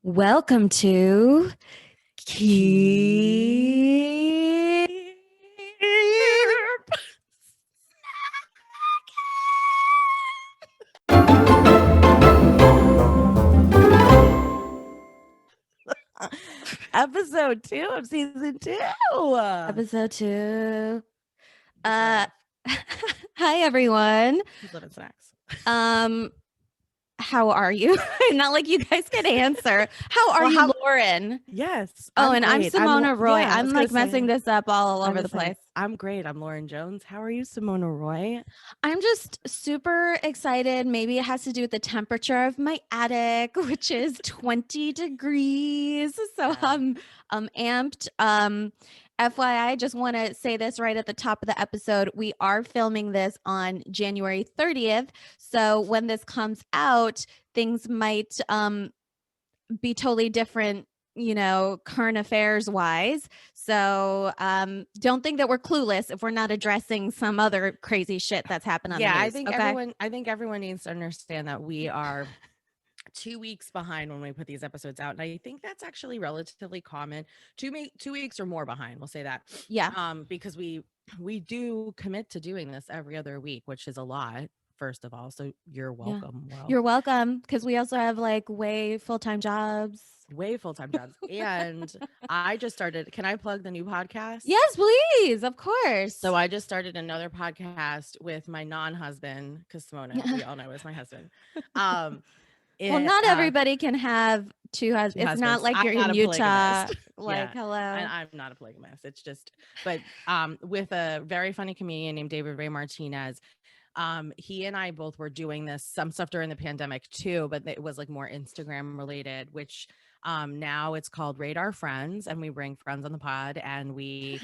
Welcome to Keep Episode 2 of season 2. episode 2. Hi Hi everyone. snacks. How are you? Not like you guys can answer. How are you, Lauren? Yes. I'm Simona Roy. I'm like messing this up all over the place. I'm great. I'm Lauren Jones. How are you, Simona Roy? I'm just super excited. Maybe it has to do with the temperature of my attic, which is 20 degrees. So I'm amped. FYI, just want to say this right at the top of the episode. We are filming this on January 30th. So when this comes out, things might be totally different, current affairs wise. So don't think that we're clueless if we're not addressing some other crazy shit that's happened on the news. I think everyone needs to understand that we are 2 weeks behind when we put these episodes out, and I think that's actually relatively common. 2 weeks or more behind, we'll say that. Yeah. Because we do commit to doing this every other week, which is a lot, first of all. So you're welcome. Yeah. You're welcome, because we also have like way full-time jobs. And I just started. Can I plug the new podcast? Yes, please. Of course. So I just started another podcast with my non-husband, because Simona, we all know, is my husband. Well, not everybody can have two husbands. It's not like you're in Utah. Like, hello. And I'm not a polygamist. It's just, but with a very funny comedian named David Ray Martinez. He and I both were doing some stuff during the pandemic too, but it was like more Instagram related, which now it's called Rate Our Friends, and we bring friends on the pod, and we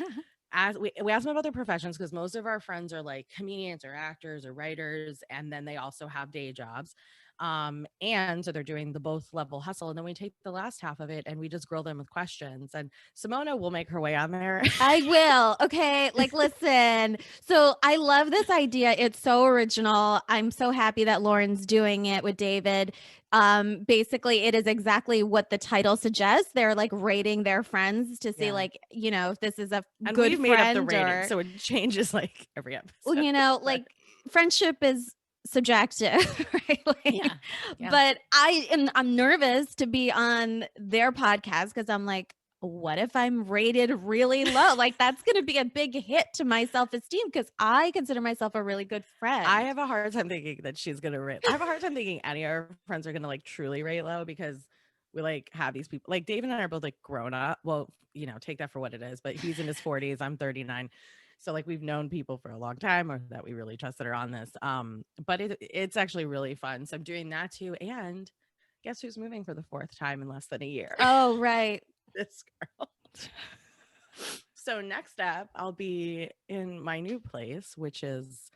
ask them about their professions, because most of our friends are like comedians or actors or writers, and then they also have day jobs. And so they're doing the both level hustle, and then we take the last half of it and we just grill them with questions, and Simona will make her way on there. I will. Okay. Like, listen. So I love this idea. It's so original. I'm so happy that Lauren's doing it with David. Basically it is exactly what the title suggests. They're like rating their friends to see like, if this is a and good we've made up the rating, so it changes like every episode. Well, like friendship is subjective, right? Like, but I'm nervous to be on their podcast, because I'm like, what if I'm rated really low? Like, that's going to be a big hit to my self-esteem, because I consider myself a really good friend. I have a hard time thinking that she's going to rate. I have a hard time thinking any of our friends are going to like truly rate low, because we like have these people like Dave and I are both like grown up. Well, take that for what it is, but he's in his 40s. I'm 39. So like we've known people for a long time, or that we really trust that are on this. But it's actually really fun. So I'm doing that too. And guess who's moving for the 4th time in less than a year? Oh, right. This girl. So next up, I'll be in my new place, which is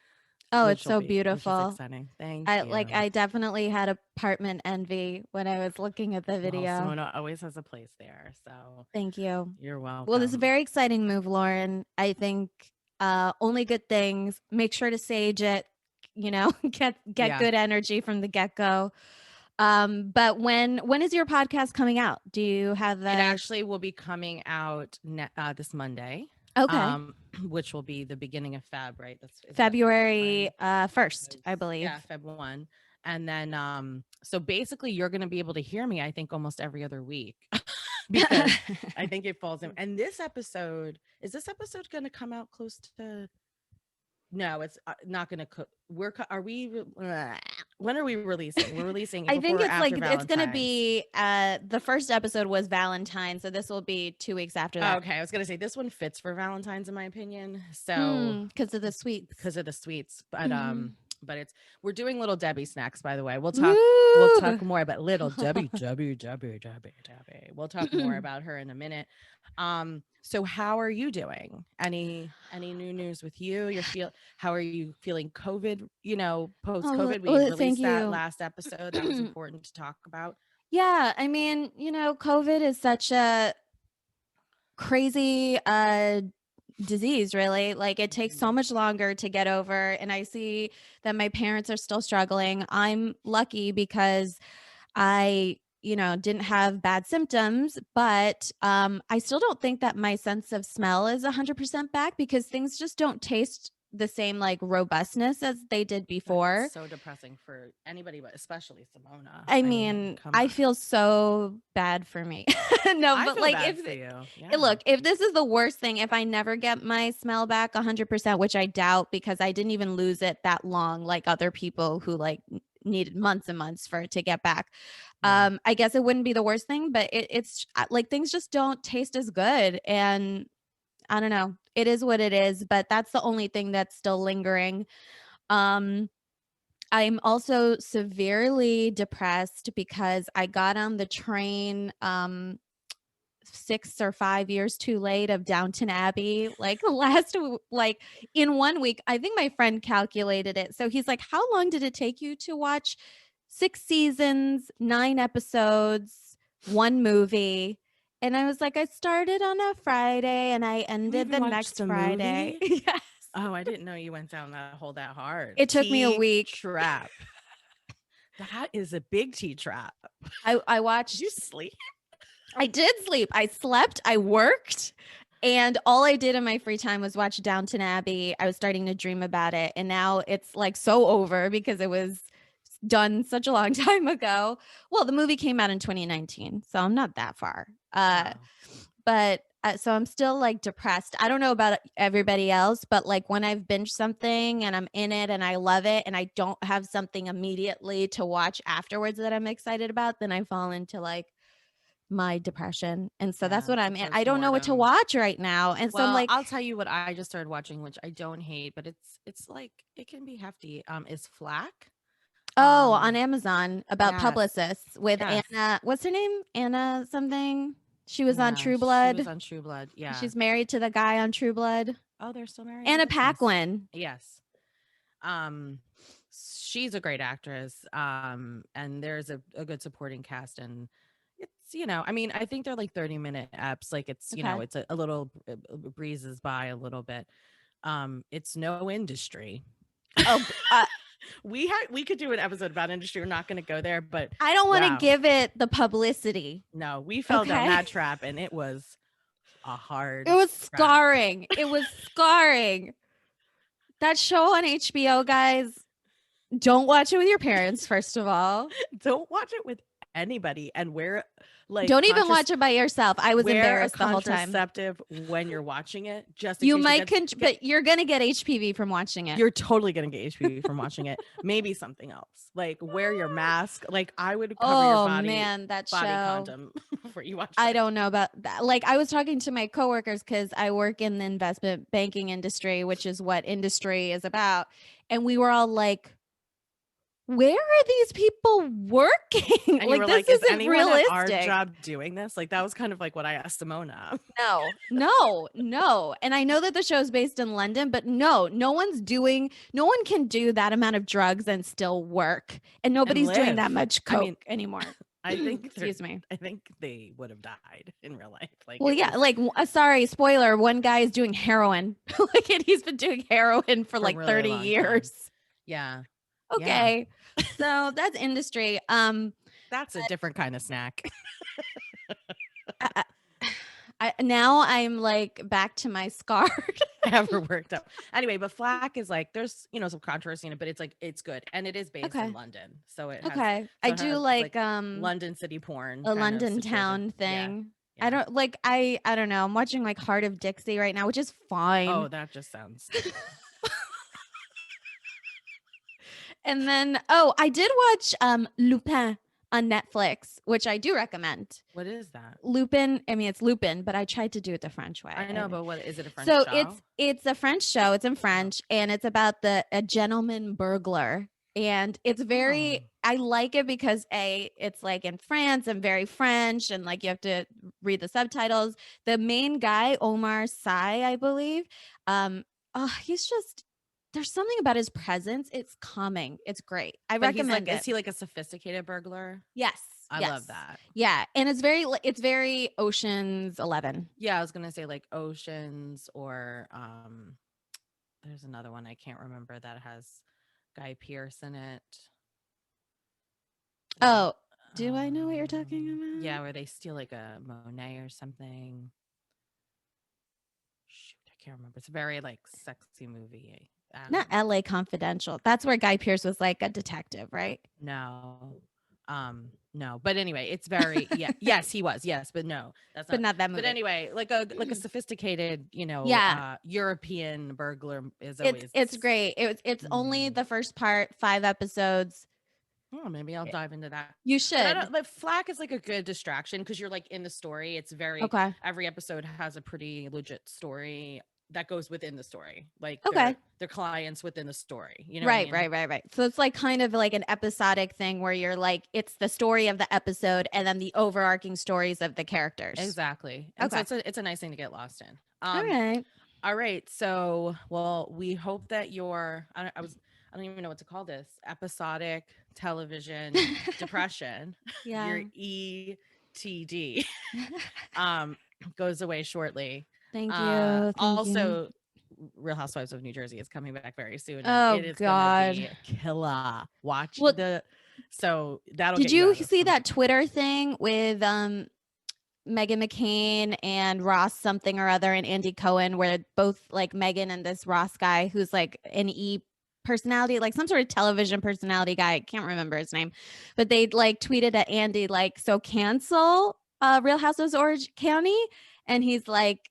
it's so beautiful. Which is exciting. Thank you. I definitely had apartment envy when I was looking at the video. Well, Simona always has a place there, so thank you. You're welcome. Well, this is a very exciting move, Lauren. I think only good things. Make sure to sage it. Get good energy from the get-go. But when is your podcast coming out? Do you have that? It actually will be coming out this Monday. Okay. Which will be the beginning of Feb, right? That's February 1st, I believe. Yeah, Feb 1. And then so basically you're going to be able to hear me, I think, almost every other week. Because I think it falls in. And is this episode going to come out close to? No, it's not going to. When are we releasing? We're releasing. I think it's going to be. The first episode was Valentine's, so this will be 2 weeks after that. Okay, I was going to say this one fits for Valentine's in my opinion. So because of the sweets. But but we're doing Little Debbie snacks, by the way. We'll talk more about Little Debbie. We'll talk more about her in a minute. So how are you doing? Any new news with you? How are you feeling? COVID, post COVID. We released that last episode. That was important to talk about. Yeah, I mean, COVID is such a crazy disease, really. Like, it takes so much longer to get over, and I see that my parents are still struggling. I'm lucky because I didn't have bad symptoms, but I still don't think that my sense of smell is 100% back because things just don't taste the same like robustness as they did before. That's so depressing for anybody, but especially Simona. I I mean, mean, come I on. feel so bad for me. No, I but feel like bad if for you. Yeah. look, if this is the worst thing, if I never get my smell back 100%, which I doubt because I didn't even lose it that long like other people who like needed months and months for it to get back. Yeah. I guess it wouldn't be the worst thing, but it's like things just don't taste as good and I don't know. It is what it is, but that's the only thing that's still lingering. Um I'm also severely depressed because I got on the train 6 or 5 years too late of Downton Abbey. Like like in 1 week, I think my friend calculated it. So he's like, "How long did it take you to watch 6 seasons, 9 episodes, one movie?" And I was like, "I started on a Friday and I You ended even the watched next the Friday." movie? Yes. Oh, I didn't know you went down that hard. It took me a Tea week. trap. That is a big tea trap. I Did you watched sleep? I did sleep. I slept, I worked, and all I did in my free time was watch Downton Abbey. I was starting to dream about it, and now it's like so over because it was done such a long time ago. Well, the movie came out in 2019, so I'm not that far. Oh. But so I'm still like depressed. I don't know about everybody else, but like when I've binged something and I'm in it and I love it and I don't have something immediately to watch afterwards that I'm excited about, then I fall into like my depression. And so that's Yeah, what it's a I'm in. I don't know what to postmortem. watch right now. And so I'm Well, like, I'll tell you what I just started watching, which I don't hate, but it's like it can be hefty. Is Flack. oh, on Um, Amazon about yes, publicists with yes, Anna. What's her name? Anna something. She was on yeah. True She was Blood. on True Blood. Yeah. She's married to the guy on True Blood. Oh, they're still married. Oh, Anna that's nice. Paquin. Yes. Um, she's a great actress. And there's a good supporting cast, and it's I mean, I think they're like 30-minute eps. Like it's Okay. it's a little breezes by a little bit. It's no industry. Oh, We could do an episode about industry. We're not going to go there, but I don't want to wow, give it the publicity. no, we fell down Okay. that trap, and it was a It hard was trap. scarring. It was scarring. That show on HBO, guys, don't watch it with your parents, first of all. Don't watch it with anybody, and like Don't even watch it by yourself. I was wear a embarrassed the whole time. contraceptive when you're watching it, just in You case you might, but you're going to get HPV from watching it. you're totally gonna get HPV from watching it. Maybe something else. Like wear your mask. Like I would cover your Oh, body man, that body show. condom before you watch I it. don't know about that. Like, I was talking to my coworkers because I work in the investment banking industry, which is what industry is about. And we were all like, where are these people working? And you Like, were this like, is isn't anyone at our realistic. job doing this? Like that was kind of like what I asked Simona. No, no, no. And I know that the show's based in London, but no one can do that amount of drugs and still work. And And nobody's doing that live. much I mean, coke anymore. I think Excuse me. I think they would have died in real life. Like Well, it yeah, was like sorry, spoiler, one guy is doing heroin. Like and he's been doing heroin for for a like really 30 long time. years. Yeah. Yeah. Okay. So that's industry. That's a different kind of snack. I, now I'm like back to my scarred. Ever worked out. Anyway, but Flack is like there's some controversy in it, but it's like it's good, and it is based in Okay. London, so it has Okay. I do like London city porn a kind of London situation. town Yeah, thing. I yeah. don't like I don't know. I'm watching like Heart of Dixie right now, which is fine. Oh, that just sounds. And then I did watch Lupin on Netflix, which I do recommend. What is that? Lupin, I mean it's Lupin, but I tried to do it the French way. I know, but what is it? A French So show? it's a French show. It's in Oh. French and it's about a gentleman burglar. And it's Oh. I like it because it's like in France and very French and like you have to read the subtitles. The main guy, Omar Sy, I believe, he's just there's something about his presence. It's calming. It's great. I But he's like, recommend it. is he like a sophisticated burglar? Yes. I yes. love that. Yeah, and it's very Ocean's 11. Yeah, I was gonna say like Oceans or there's another one I can't remember that has Guy Pearce in it. Oh, Do I know what you're talking about? Yeah, where they steal like a Monet or something. Shoot, I can't remember. It's a very like sexy movie. Not LA Confidential. That's where Guy Pearce was like a detective, right? No. No. But anyway, it's very yes, he was. Yes, but no. That's But not. not that movie. But anyway, like a sophisticated, Yeah. European burglar is It's always it's great. It's only the first part, 5 episodes. Oh, maybe I'll dive into that. You But I should. don't. But Flack is like a good distraction because you're like in the story. It's very Okay. every episode has a pretty legit story that goes within the story. Like Okay. their clients within the story. You know Right, what I mean? right. So it's like kind of like an episodic thing where you're like, it's the story of the episode and then the overarching stories of the characters. Exactly. And Okay. so it's a nice thing to get lost in. All right. All right. So, well, we hope that I don't even know what to call this, episodic television depression, your Yeah. ETD, goes away shortly. Thank you. Thank Also, you. Real Housewives of New Jersey is coming back very soon. Oh, and it is God. gonna be killer. Watch Well, so that'll did get you you out of see some that Twitter thing with Megan McCain and Ross something or other and Andy Cohen, where both like Megan and this Ross guy who's like an personality, like some sort of television personality guy, I can't remember his name, but they like tweeted at Andy like, so cancel Real Housewives of Orange County, and he's like,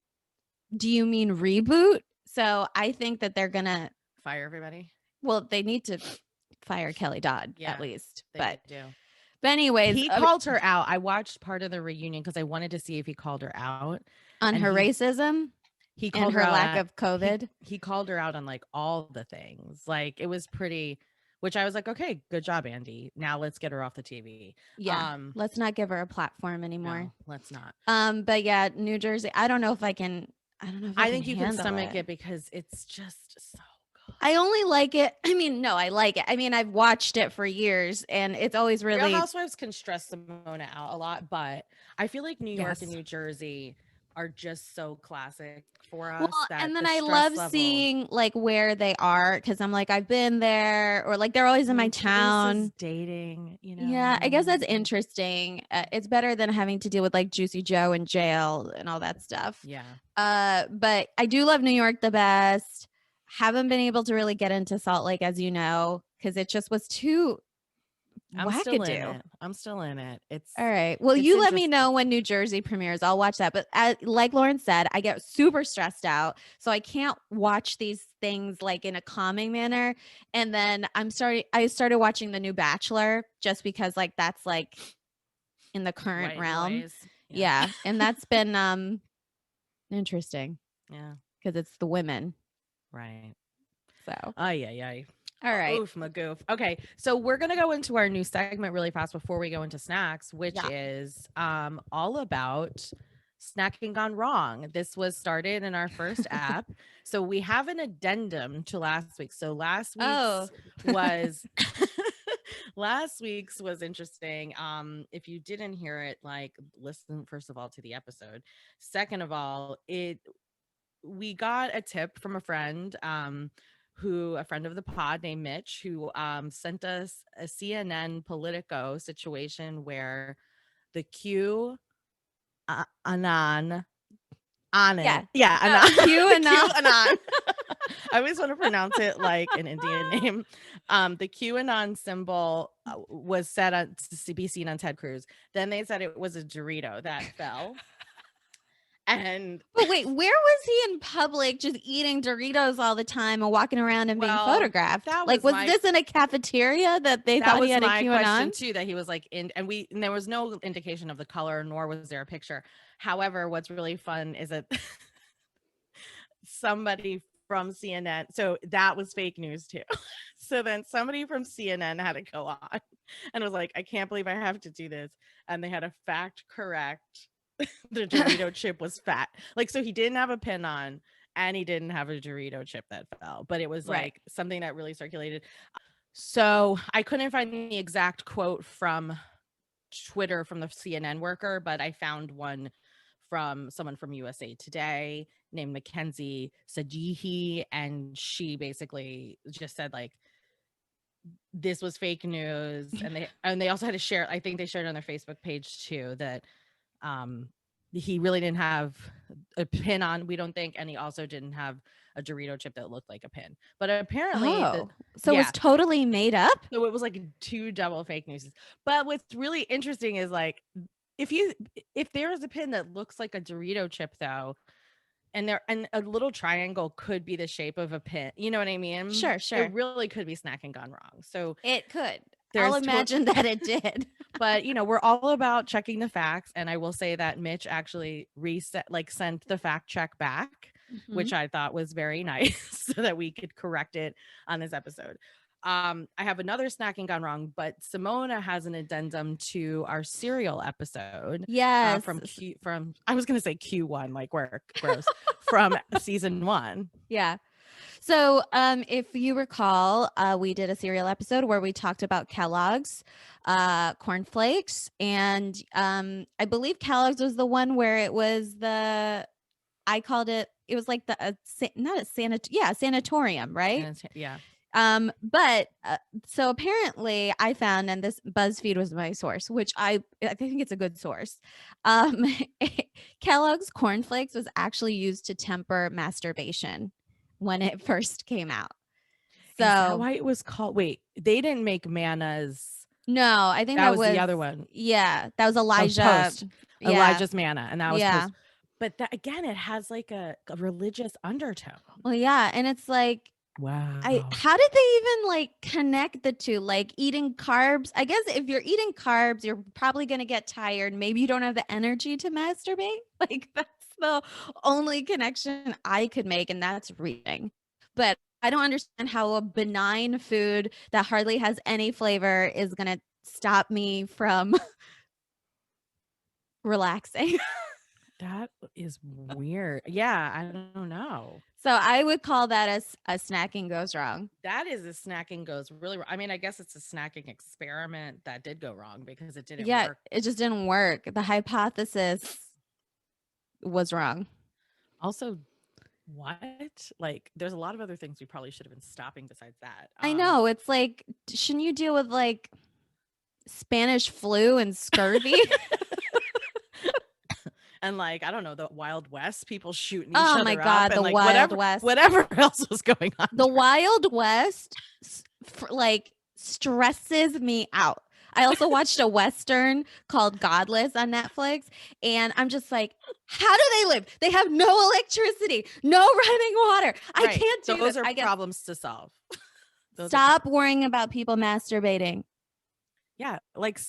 do you mean reboot? So I think that they're gonna fire everybody. Well, they need to fire Kelly Dodd at least, they do. But anyways, he called her out. I watched part of the reunion because I wanted to see if he called her out on her racism. He called her her lack of COVID. He called her out on like all the things. Like it was pretty, which I was like, okay, good job, Andy. Now let's get her off the TV. Yeah, let's not give her a platform anymore. No, let's not. But yeah, New Jersey. I don't know if I can. I don't know if I think you can stomach it because it's just so. I only like it. I mean, no, I like it. I mean, I've watched it for years and it's always really. Real Housewives can stress Simona out a lot, but I feel like New York and New Jersey are just so classic for us. Well, and then I love seeing like where they are because I'm like, I've been there or like they're always in my town. Dating, Yeah, I guess that's interesting. It's better than having to deal with like Juicy Joe in jail and all that stuff. Yeah. But I do love New York the best. Haven't been able to really get into Salt Lake, as you know, because it just was too wackadoo. I'm still in it. It's all right. Well, you let me know when New Jersey premieres. I'll watch that. But like Lauren said, I get super stressed out, so I can't watch these things like in a calming manner. And then I started watching The New Bachelor just because like that's like in the current realm. Yeah, and that's been interesting. Yeah, because it's the women. Right. So. Yeah. All right. Oof, magoof. Okay, so we're gonna go into our new segment really fast before we go into snacks, which is all about snacking gone wrong. This was started in our first app, so we have an addendum to last week. So last week's was interesting. If you didn't hear it, like listen first of all to the episode. Second of all, we got a tip from a friend. A friend of the pod named Mitch, who sent us a CNN Politico situation where the Q Anon on it. Yeah, Anon. Q Anon. I always want to pronounce it like an Indian name. The QAnon symbol was set to be seen on Ted Cruz. Then they said it was a Dorito that fell. But wait, where was he in public just eating Doritos all the time and walking around and being photographed? Was this in a cafeteria that they thought he had a QAnon? That was my question too, that he was like in, and there was no indication of the color, nor was there a picture. However, what's really fun is that somebody from CNN, so that was fake news too. So then somebody from CNN had to go on and was like, I can't believe I have to do this. And they had to fact correct the Dorito chip was fat. Like, so he didn't have a pin on and he didn't have a Dorito chip that fell, but it was like something that really circulated. So I couldn't find the exact quote from Twitter from the CNN worker, but I found one from someone from USA Today named Mackenzie Sajihi, and she basically just said like, this was fake news, and they also had to share. I think they shared on their Facebook page too that he really didn't have a pin on. We don't think, and he also didn't have a Dorito chip that looked like a pin. But apparently, so it was totally made up. So it was like 2 double fake news. But what's really interesting is like if there is a pin that looks like a Dorito chip though, and a little triangle could be the shape of a pin. You know what I mean? Sure. It really could be snacking gone wrong. So it could. I'll imagine that it did. But we're all about checking the facts, and I will say that Mitch actually sent the fact check back, which I thought was very nice, so that we could correct it on this episode. I have another snacking gone wrong, but Simona has an addendum to our cereal episode. Yes. From I was going to say Q1, like we're gross, from season 1. Yeah. So if you recall, we did a cereal episode where we talked about Kellogg's cornflakes. And I believe Kellogg's was the one where it was I called it was like sanatorium, right? Yeah. But so apparently I found, and this BuzzFeed was my source, which I think it's a good source. Kellogg's cornflakes was actually used to temper masturbation when it first came out. So is that why it was called? Wait, they didn't make Manna's. No, I think that was the other one. Yeah, that was Elijah. Elijah's Manna, and that was post. But that again, it has like a religious undertone. Well, yeah, and it's like, wow. How did they even like connect the two? Like eating carbs. I guess if you're eating carbs, you're probably going to get tired. Maybe you don't have the energy to masturbate. Like that's the only connection I could make, and that's reading. But I don't understand how a benign food that hardly has any flavor is going to stop me from relaxing. That is weird. Yeah, I don't know. So I would call that a snacking goes wrong. That is a snacking goes really wrong. I mean, I guess it's a snacking experiment that did go wrong because it didn't work. It just didn't work. The hypothesis was wrong. Also, what? Like, there's a lot of other things we probably should have been stopping besides that. I know. It's like, shouldn't you deal with like Spanish flu and scurvy? And like, I don't know, the Wild West, people shooting each other up. Oh my God, the like Wild West. Whatever else was going on. The Wild West like stresses me out. I also watched a Western called Godless on Netflix. And I'm just like, how do they live? They have no electricity, no running water. I can't do those. Those are problems to solve. Stop worrying about people masturbating. Yeah. Like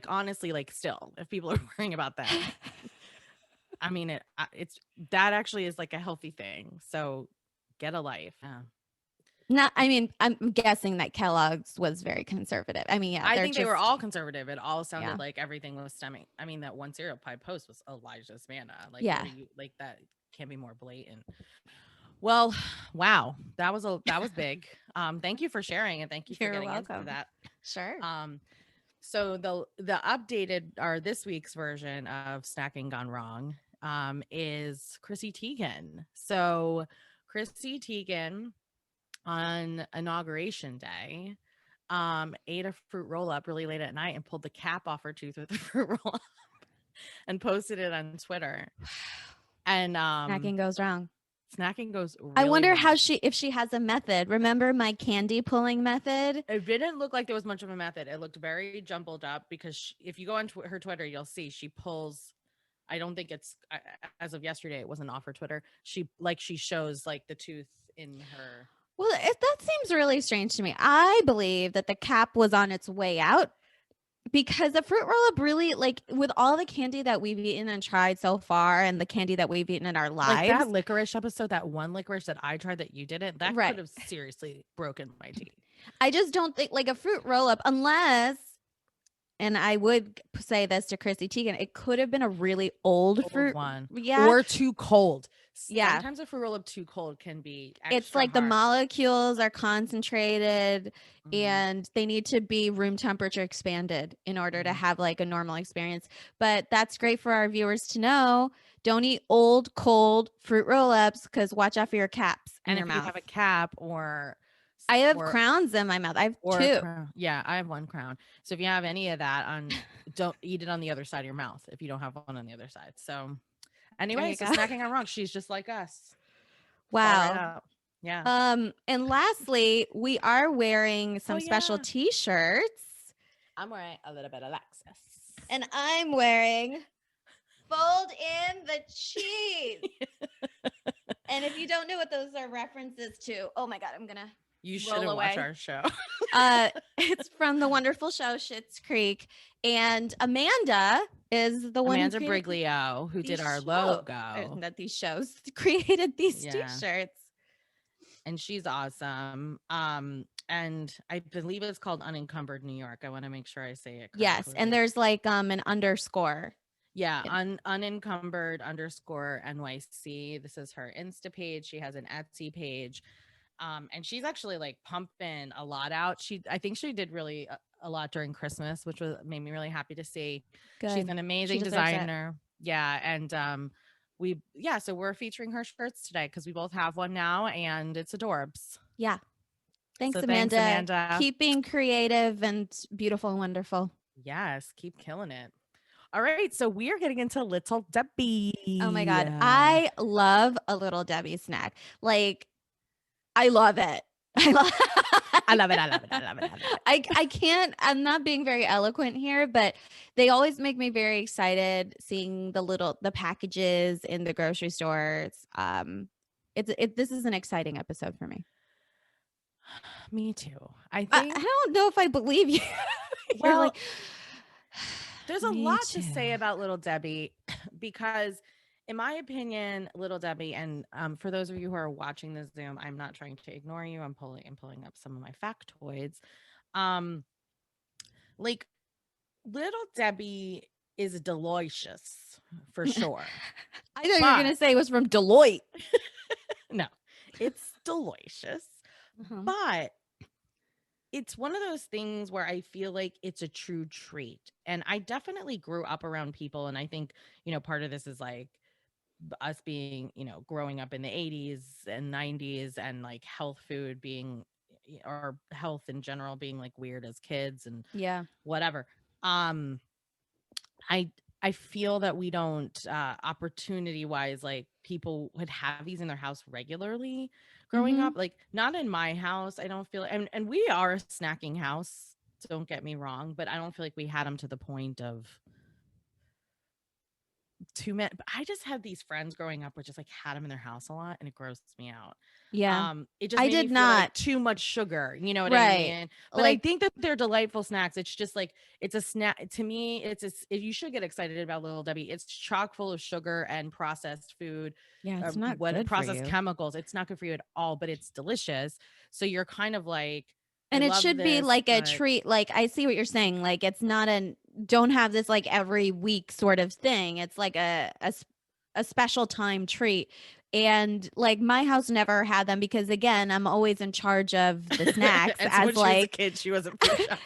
honestly, like still, if people are worrying about that. I mean, that actually is like a healthy thing. So get a life. Yeah. I'm guessing that Kellogg's was very conservative. I mean, yeah, I think they were all conservative. It all sounded like everything was stemming. I mean, that one cereal pie post was Elijah's Manna. Like, like that can't be more blatant. Well, wow, that was big. Thank you for sharing, and thank you for getting into that. Sure. So the updated or this week's version of Snacking Gone Wrong is Chrissy Teigen. So Chrissy Teigen on Inauguration Day ate a fruit roll-up really late at night and pulled the cap off her tooth with the fruit roll-up and posted it on Twitter. And snacking goes wrong. Snacking goes really I wonder wrong. if she has a method. Remember my candy pulling method? It didn't look like there was much of a method. It looked very jumbled up because if you go on her Twitter, you'll see she pulls. I don't think it's as of yesterday. It wasn't off her Twitter. She shows like the tooth in her. Well, that seems really strange to me. I believe that the cap was on its way out. Because the fruit roll-up really, like, with all the candy that we've eaten and tried so far and the candy that we've eaten in our lives. Like that licorice episode, that one licorice that I tried that you didn't, that could have seriously broken my teeth. I just don't think, like, a fruit roll-up, unless, and I would say this to Chrissy Teigen, it could have been a really old fruit one. Yeah. Or too cold. Yeah. Sometimes a fruit roll-up too cold can be extra It's like hard. the molecules are concentrated and they need to be room temperature expanded in order to have like a normal experience. But that's great for our viewers to know. Don't eat old, cold fruit roll-ups because watch out for your caps in your mouth. If you have a cap or I have or crowns in my mouth. I have or a two. crown. Yeah, I have one crown. So if you have any of that don't eat it on the other side of your mouth if you don't have one on the other side. So There anyway, you so go. snacking on rocks, she's just like us. Fall right Wow. out. Yeah. And lastly, we are wearing Oh some special yeah. t-shirts. I'm wearing a little bit of Lexus. And I'm wearing Fold in the Cheese. And if you don't know what those are references to, oh my God, I'm going to You roll shouldn't watch away. our show. It's from the wonderful show Schitt's Creek. And Amanda is the one Amanda who created Briglio, who did our logo. that these shows created these Yeah. t-shirts. And she's awesome. And I believe it's called Unencumbered New York. I want to make sure I say it correctly. Yes, and there's like an underscore. Yeah, unencumbered underscore NYC. This is her Insta page. She has an Etsy page. And she's actually like pumping a lot out. I think she did really a lot during Christmas, which made me really happy to see. Good. She's an amazing designer. Yeah. And so we're featuring her shirts today because we both have one now and it's adorbs. Yeah. Thanks, So Amanda. Thanks, Amanda. Keep being creative and beautiful and wonderful. Yes, keep killing it. All right, so we are getting into Little Debbie. Oh my God. I love a Little Debbie snack. Like, I love it. I love it. I can't, I'm not being very eloquent here, but they always make me very excited seeing the packages in the grocery stores. This is an exciting episode for me. Me too. I don't know if I believe you. Well, like, there's a lot to say about Little Debbie because in my opinion, Little Debbie, and for those of you who are watching this Zoom, I'm not trying to ignore you. I'm pulling up some of my factoids. Like Little Debbie is delicious for sure. I thought you were going to say it was from Deloitte. No, it's delicious, but it's one of those things where I feel like it's a true treat. And I definitely grew up around people. And I think, part of this is like us being, growing up in the 80s and 90s and like health food being, or health in general being like weird as kids and whatever. I feel that we don't opportunity wise, like people would have these in their house regularly growing up, like not in my house. I don't feel, and we are a snacking house. Don't get me wrong, but I don't feel like we had them to the point of too many. But I just had these friends growing up who just like had them in their house a lot, and it grossed me out. Yeah. It just made me feel like too much sugar, you know what I mean? But I think that they're delightful snacks. It's just like it's a snack to me. You should get excited about Little Debbie. It's chock full of sugar and processed food. Yeah, it's not good processed for you. chemicals. It's not good for you at all, but it's delicious. So you're kind of like, and it should be like a treat. Like I see what you're saying. Like it's not don't have this like every week sort of thing. It's like a special time treat. And like my house never had them because again, I'm always in charge of the snacks. As like a kid, she wasn't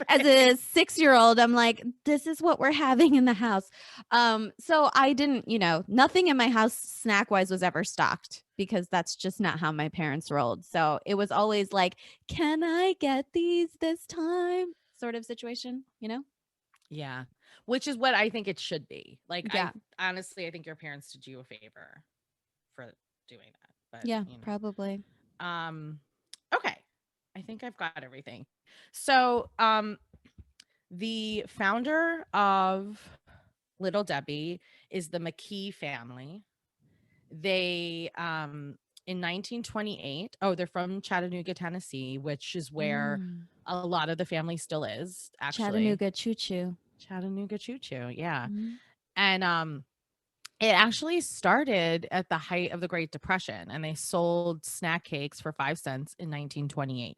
as a 6-year-old, I'm like, this is what we're having in the house. So I didn't, nothing in my house snack wise was ever stocked because that's just not how my parents rolled. So it was always like, can I get these this time? Sort of situation, Yeah. Which is what I think it should be. Like, yeah. Honestly, I think your parents did you a favor for doing that. But yeah, probably. Okay. I think I've got everything. So, the founder of Little Debbie is the McKee family. They, in 1928, they're from Chattanooga, Tennessee, which is where a lot of the family still is, actually. Chattanooga choo-choo. Chattanooga choo-choo, yeah. And it actually started at the height of the Great Depression, and they sold snack cakes for 5 cents in 1928.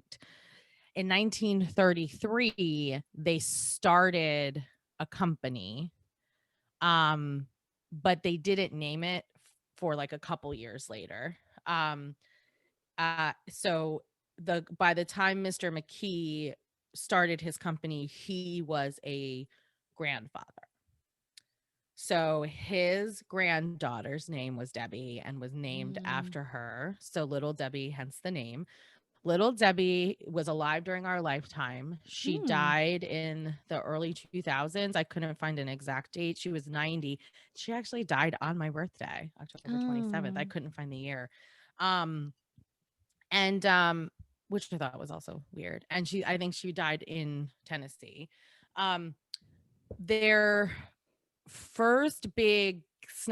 In 1933, they started a company, but they didn't name it for like a couple years later. So by the time Mr. McKee started his company, he was a grandfather. So his granddaughter's name was Debbie and was named after her. So Little Debbie, hence the name. Little Debbie was alive during our lifetime. She Hmm. died in the early 2000s. I couldn't find an exact date. She was 90. She actually died on my birthday, October 27th. I Oh. couldn't find the year. Um, and which I thought was also weird. And I think she died in Tennessee. Um, their first big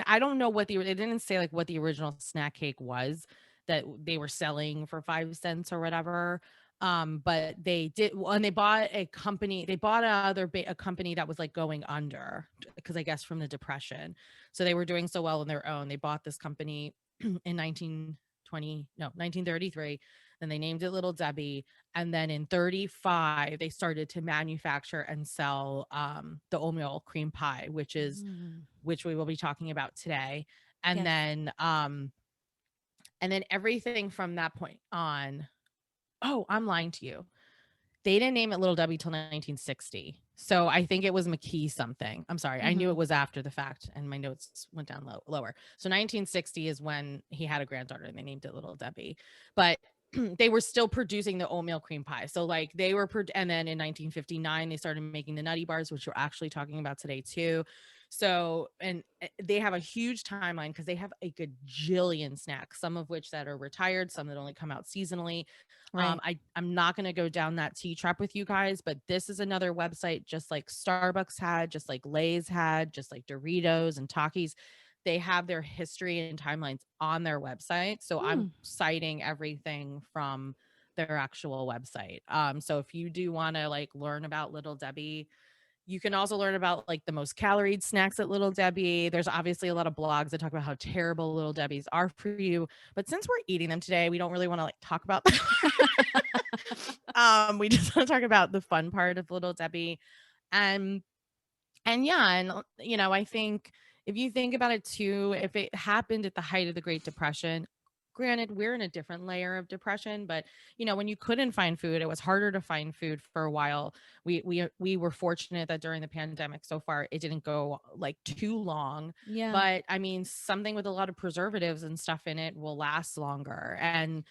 I don't know what they didn't say like what the original snack cake was that they were selling for 5 cents or whatever. But they did, and they bought a company, a company that was like going under because I guess from the depression. So they were doing so well on their own. They bought this company in 1933. Then they named it Little Debbie. And then in 35, they started to manufacture and sell the oatmeal cream pie, Mm. which we will be talking about today. And Yes. then everything from that point on. Oh, I'm lying to you. They didn't name it Little Debbie till 1960. So I think it was McKee something. I'm sorry. I knew Mm-hmm. it was after the fact and my notes went down lower. So 1960 is when he had a granddaughter and they named it Little Debbie. But they were still producing the oatmeal cream pie. So like they were, and then in 1959, they started making the Nutty Bars, which we're actually talking about today too. So, and they have a huge timeline because they have a gajillion snacks, some of which that are retired, some that only come out seasonally. Right. I'm not going to go down that tea trap with you guys, but this is another website, just like Starbucks had, just like Lay's had, just like Doritos and Takis. They have their history and timelines on their website. So Hmm. I'm citing everything from their actual website. So if you do want to like learn about Little Debbie, you can also learn about like the most caloried snacks at Little Debbie. There's obviously a lot of blogs that talk about how terrible Little Debbie's are for you. But since we're eating them today, we don't really want to like talk about them. We just want to talk about the fun part of Little Debbie. And yeah, and I think if you think about it too, if it happened at the height of the Great Depression, granted, we're in a different layer of depression, but when you couldn't find food, it was harder to find food for a while. We were fortunate that during the pandemic so far it didn't go like too long. Yeah. But I mean, something with a lot of preservatives and stuff in it will last longer. And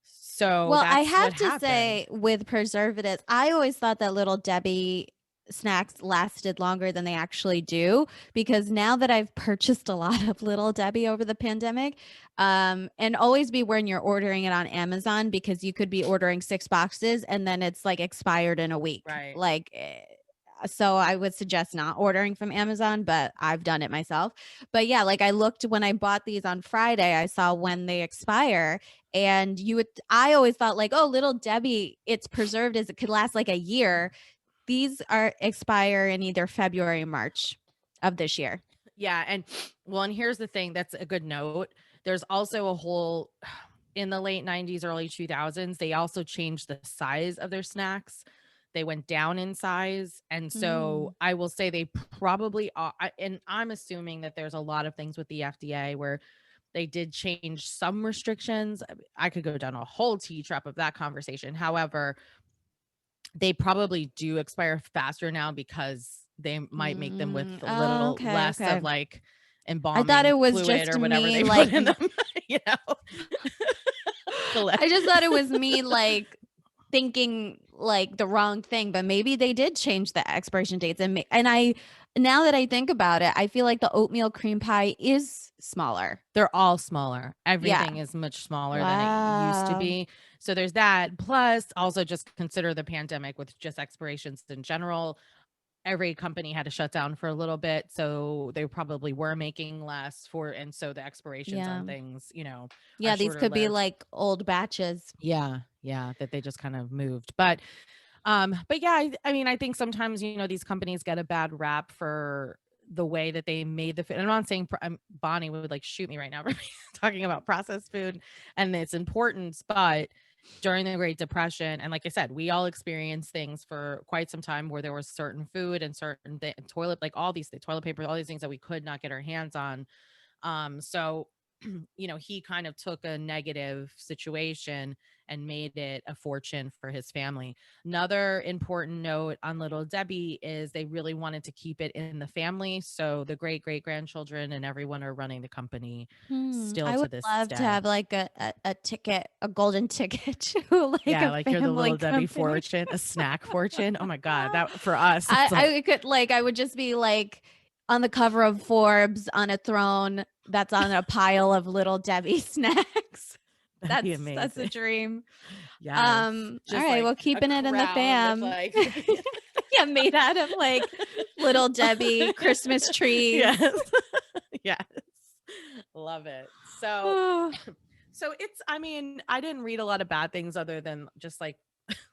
so Well, I that's what have to happened. say, with preservatives, I always thought that Little Debbie snacks lasted longer than they actually do, because now that I've purchased a lot of Little Debbie over the pandemic, and always be when you're ordering it on Amazon, because you could be ordering 6 boxes and then it's like expired in a week. Right. Like, so I would suggest not ordering from Amazon, but I've done it myself. But yeah, like I looked when I bought these on Friday, I saw when they expire, and I always thought like, oh, Little Debbie, it's preserved as it could last like a year. These are expire in either February or March of this year. Yeah. And here's the thing, that's a good note. There's also a whole in the late 90s, early 2000s, they also changed the size of their snacks. They went down in size. And so Mm. I will say they probably are. And I'm assuming that there's a lot of things with the FDA where they did change some restrictions. I could go down a whole tea trap of that conversation. However, they probably do expire faster now because they might make them with a Oh, little okay, less of okay. like I thought embalming it was fluid just or whatever me they put like in them, you know. I just thought it was me like thinking like the wrong thing, but maybe they did change the expiration dates. And I, now that I think about it, I feel like the oatmeal cream pie is smaller. They're all smaller. Yeah. Everything is much smaller than it used to Wow. be. So there's that. Plus, also just consider the pandemic with just expirations in general. Every company had to shut down for a little bit. So they probably were making less and so the expirations on Yeah. things, are Yeah, these shorter could be lived. like old batches. Yeah. Yeah. That they just kind of moved. But yeah, I mean, I think sometimes, these companies get a bad rap for the way that they made the food. I'm not saying Bonnie would like shoot me right now for talking about processed food and its importance, but during the Great Depression, and like I said, we all experienced things for quite some time where there was certain food and toilet, like all these things, toilet paper, all these things that we could not get our hands on. So he kind of took a negative situation and made it a fortune for his family. Another important note on Little Debbie is they really wanted to keep it in the family. So the great great grandchildren and everyone are running the company still I would to this love to day. have like a ticket, a golden ticket to like Yeah, a like you're the family Little Debbie company. fortune, a snack fortune. Oh my God. That for us, I it's like, I could like I would just be like on the cover of Forbes on a throne that's on a pile of Little Debbie snacks. that'd be That's a amazing. dream. Yes. All Just right, like well, a keeping it in the crown with fam. like Yeah, made out of like Little Debbie Christmas trees. yes. Yes. Love it. So Oh, so it's I mean, I didn't read a lot of bad things other than just like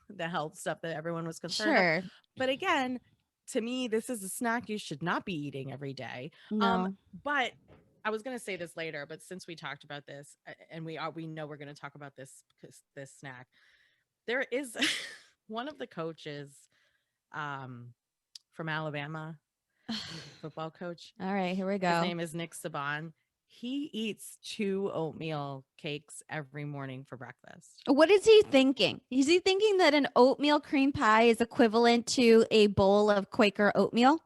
the health stuff that everyone was concerned of. sure. But again, to me, this is a snack you should not be eating every day. No. But I was going to say this later, but since we talked about this and we know we're going to talk about this snack, there is one of the coaches um from Alabama, football coach. All right, here we His go. name is Nick Saban. He eats 2 oatmeal cakes every morning for breakfast. What is he thinking? Is he thinking that an oatmeal cream pie is equivalent to a bowl of Quaker oatmeal?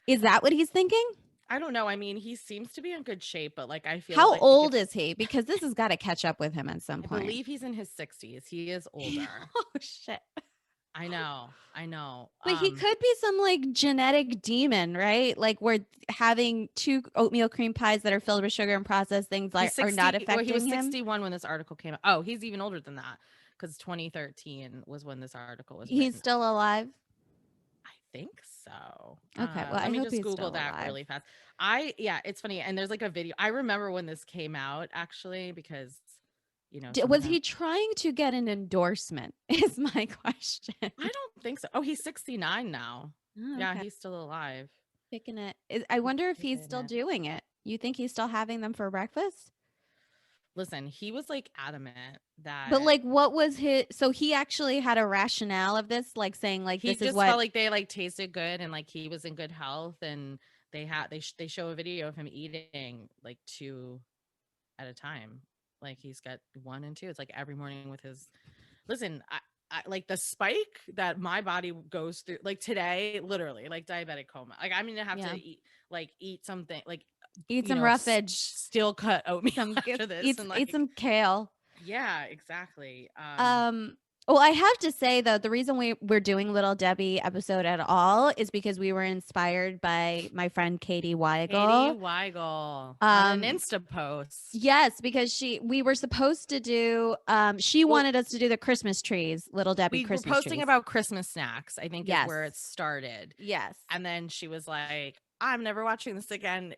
Is that what he's thinking? I don't know. I mean, he seems to be in good shape, but like I feel How like old if is he? Because this has got to catch up with him at some I point. believe he's in his 60s. He is older. Oh shit. I know. I know. But he could be some like genetic demon, right? Like we're having 2 oatmeal cream pies that are filled with sugar and processed things like he's are 60, not well, affecting he was him. 61 when this article came out. Oh, he's even older than that because 2013 was when this article was He's written. still alive. I think so. Okay, well, I Let me hope just he's Google still that alive. really fast. Yeah, it's funny. And there's like a video. I remember when this came out actually because, Was sometimes he trying to get an endorsement? Is my question. I don't think so. Oh, he's 69 now. Oh, Yeah, okay. he's still alive. Kicking it. I wonder if he's Kicking still it. doing it. You think he's still having them for breakfast? Listen, he was like adamant But that like what was his so he actually had a rationale of this, like saying like he this is just what felt like they like tasted good and like he was in good health and they show a video of him eating like 2 at a time. Like he's got 1 and 2. It's like every morning with his listen, I like the spike that my body goes through like today, literally like diabetic coma. Like I'm gonna have yeah. to eat something like Eat some roughage. still cut oatmeal Some after this eat and eat like some kale. yeah, exactly. Well, I have to say though, the reason we're doing Little Debbie episode at all is because we were inspired by my friend Katie Katie Weigel. Weigel on an Insta post. Yes, because we were supposed to do she wanted us to do the Christmas trees, Little Debbie We were Christmas posting trees. about Christmas snacks, I think is Yes. where it started. Yes. And then she was like, I'm never watching this again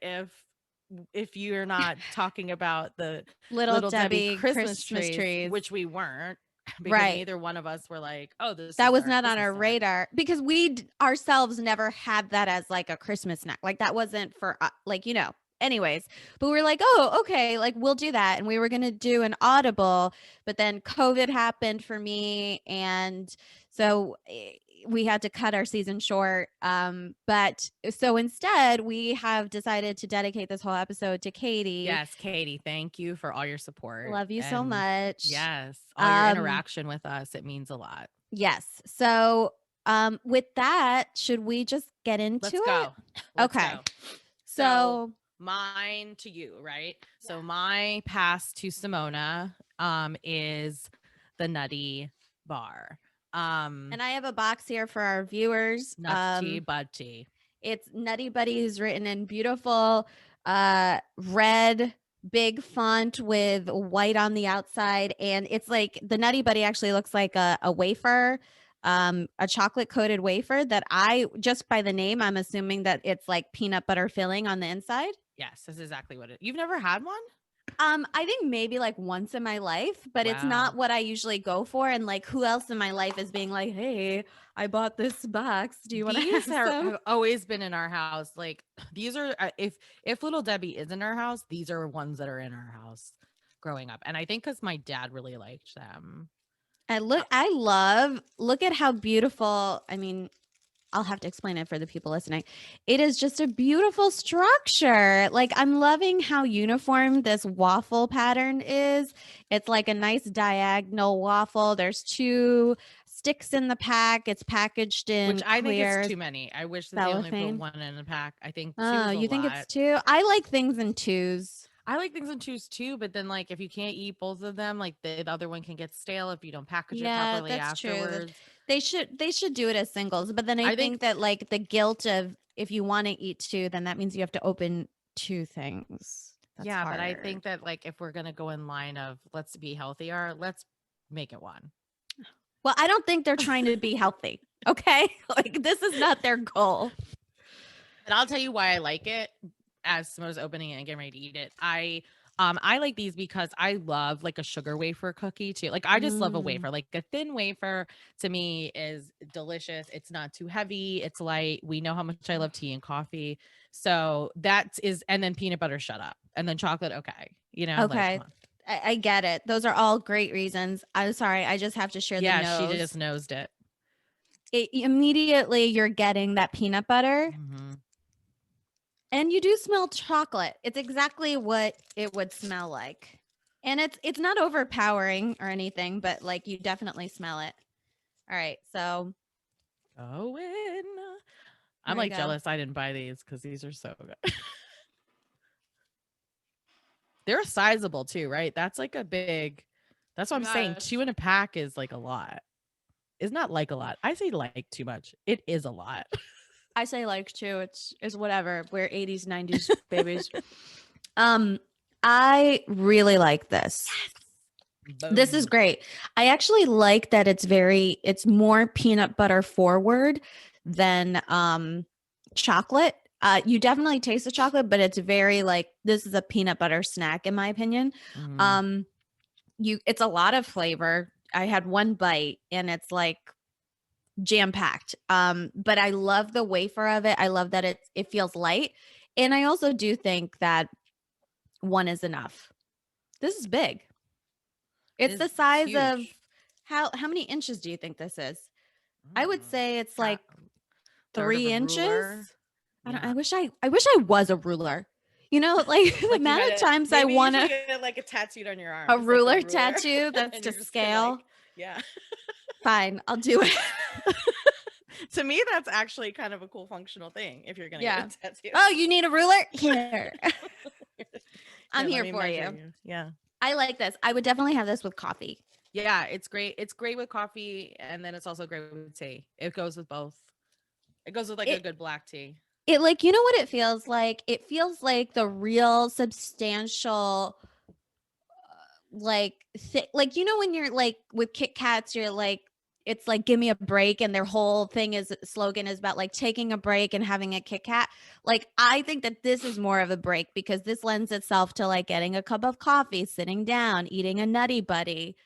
if you're not talking about the Little Debbie Debbie Christmas trees, trees. which we weren't because Right. neither one of us were like, oh, this That is was our not on Christmas our snack. radar because we ourselves never had that as like a Christmas snack. Like that wasn't for anyways, but we are like, oh, okay, like we'll do that. And we were going to do an Audible, but then COVID happened for me. And so we had to cut our season short. But so instead we have decided to dedicate this whole episode to Katie. Yes, Katie, thank you for all your support. Love you so much. Yes, all your interaction with us. It means a lot. Yes. So with that, should we just get into Let's it? go. Okay. Go. So mine to you, right? Yeah. So my pass to Simona is the Nutty Bar. And I have a box here for our viewers. Nutty Buddy. It's Nutty Buddy, who's written in beautiful red big font with white on the outside, and it's like the Nutty Buddy actually looks like a wafer, a chocolate coated wafer that I just by the name I'm assuming that it's like peanut butter filling on the inside. Yes, that's exactly what it. You've never had one? I think maybe like once in my life, but it's not what I usually go for. And like, who else in my life is being like, "Hey, I bought this box. Do you want to have some?" Have always been in our house. Like these are if Little Debbie is in our house, these are ones that are in our house growing up. And I think because my dad really liked them. And look at how beautiful. I mean, I'll have to explain it for the people listening. It is just a beautiful structure. Like, I'm loving how uniform this waffle pattern is. It's like a nice diagonal waffle. There's 2 sticks in the pack. It's packaged in Which I think is clear too many. I wish that they only put cellophane. 1 in a pack. I think 2 Oh, is a you think it's lot. 2? I like things in 2s. I like things in 2s too, but then like if you can't eat both of them, like the other one can get stale if you don't package it Yeah, properly that's true. afterwards. They should do it as singles, but then I I think think that like the guilt of if you want to eat 2, then that means you have to open 2 things. That's yeah, but I hard. think that like if we're gonna go in line of let's be healthier, let's make it 1. Well, I don't think they're trying to be healthy. Okay? Like this is not their goal. And I'll tell you why I like it as Simona's opening it and getting ready to eat it. I like these because I love like a sugar wafer cookie too. Like I just love a wafer. Like a thin wafer to me is delicious. It's not too heavy. It's light. We know how much I love tea and coffee. So that is, and then peanut butter, shut up. And then chocolate, okay. You know, like Okay. come on. I get it. Those are all great reasons. I'm sorry. I just have to share the Yeah, nose. she just nosed it. Immediately you're getting that peanut butter. Mm-hmm. And you do smell chocolate. It's exactly what it would smell like. And it's not overpowering or anything, but like you definitely smell it. All right. So Owen. I'm There like you go. jealous I didn't buy these because these are so good. They're sizable too, right? That's like a big, that's what I'm saying. 2 in a pack is like a lot. It's not like a lot. I say like too much. It is a lot. I say like too. It's whatever. We're 80s, 90s babies. I really like this. This is Boom. great. I actually like that it's more peanut butter forward than chocolate. You definitely taste the chocolate, but it's very like this is a peanut butter snack in my opinion. Mhm. It's a lot of flavor. I had one bite and it's like jam packed. But I love the wafer of it. I love that it feels light. And I also do think that 1 is enough. This is big. It's the size of huge. how many inches do you think this is? I would say it's like third of 3 a inches. ruler. I wish I was a ruler. You know, like the Like amount of times I maybe want you to should get like a tattooed on your arm. a just like the ruler tattoo that's and to you're just gonna, like, scale. yeah. Fine, I'll do it. To me, that's actually kind of a cool functional thing if you're gonna Yeah. get a tattoo. Oh, you need a ruler? Here. I'm Let here me for measure you. Yeah. I like this. I would definitely have this with coffee. Yeah, it's great. It's great with coffee, and then it's also great with tea. It goes with both. It goes with like a good black tea. It like, you know what it feels like? It feels like the real substantial like like you know when you're like with Kit Kats, you're like it's like give me a break, and their whole thing is slogan is about like taking a break and having a Kit Kat. Like I think that this is more of a break because this lends itself to like getting a cup of coffee, sitting down, eating a Nutty Buddy.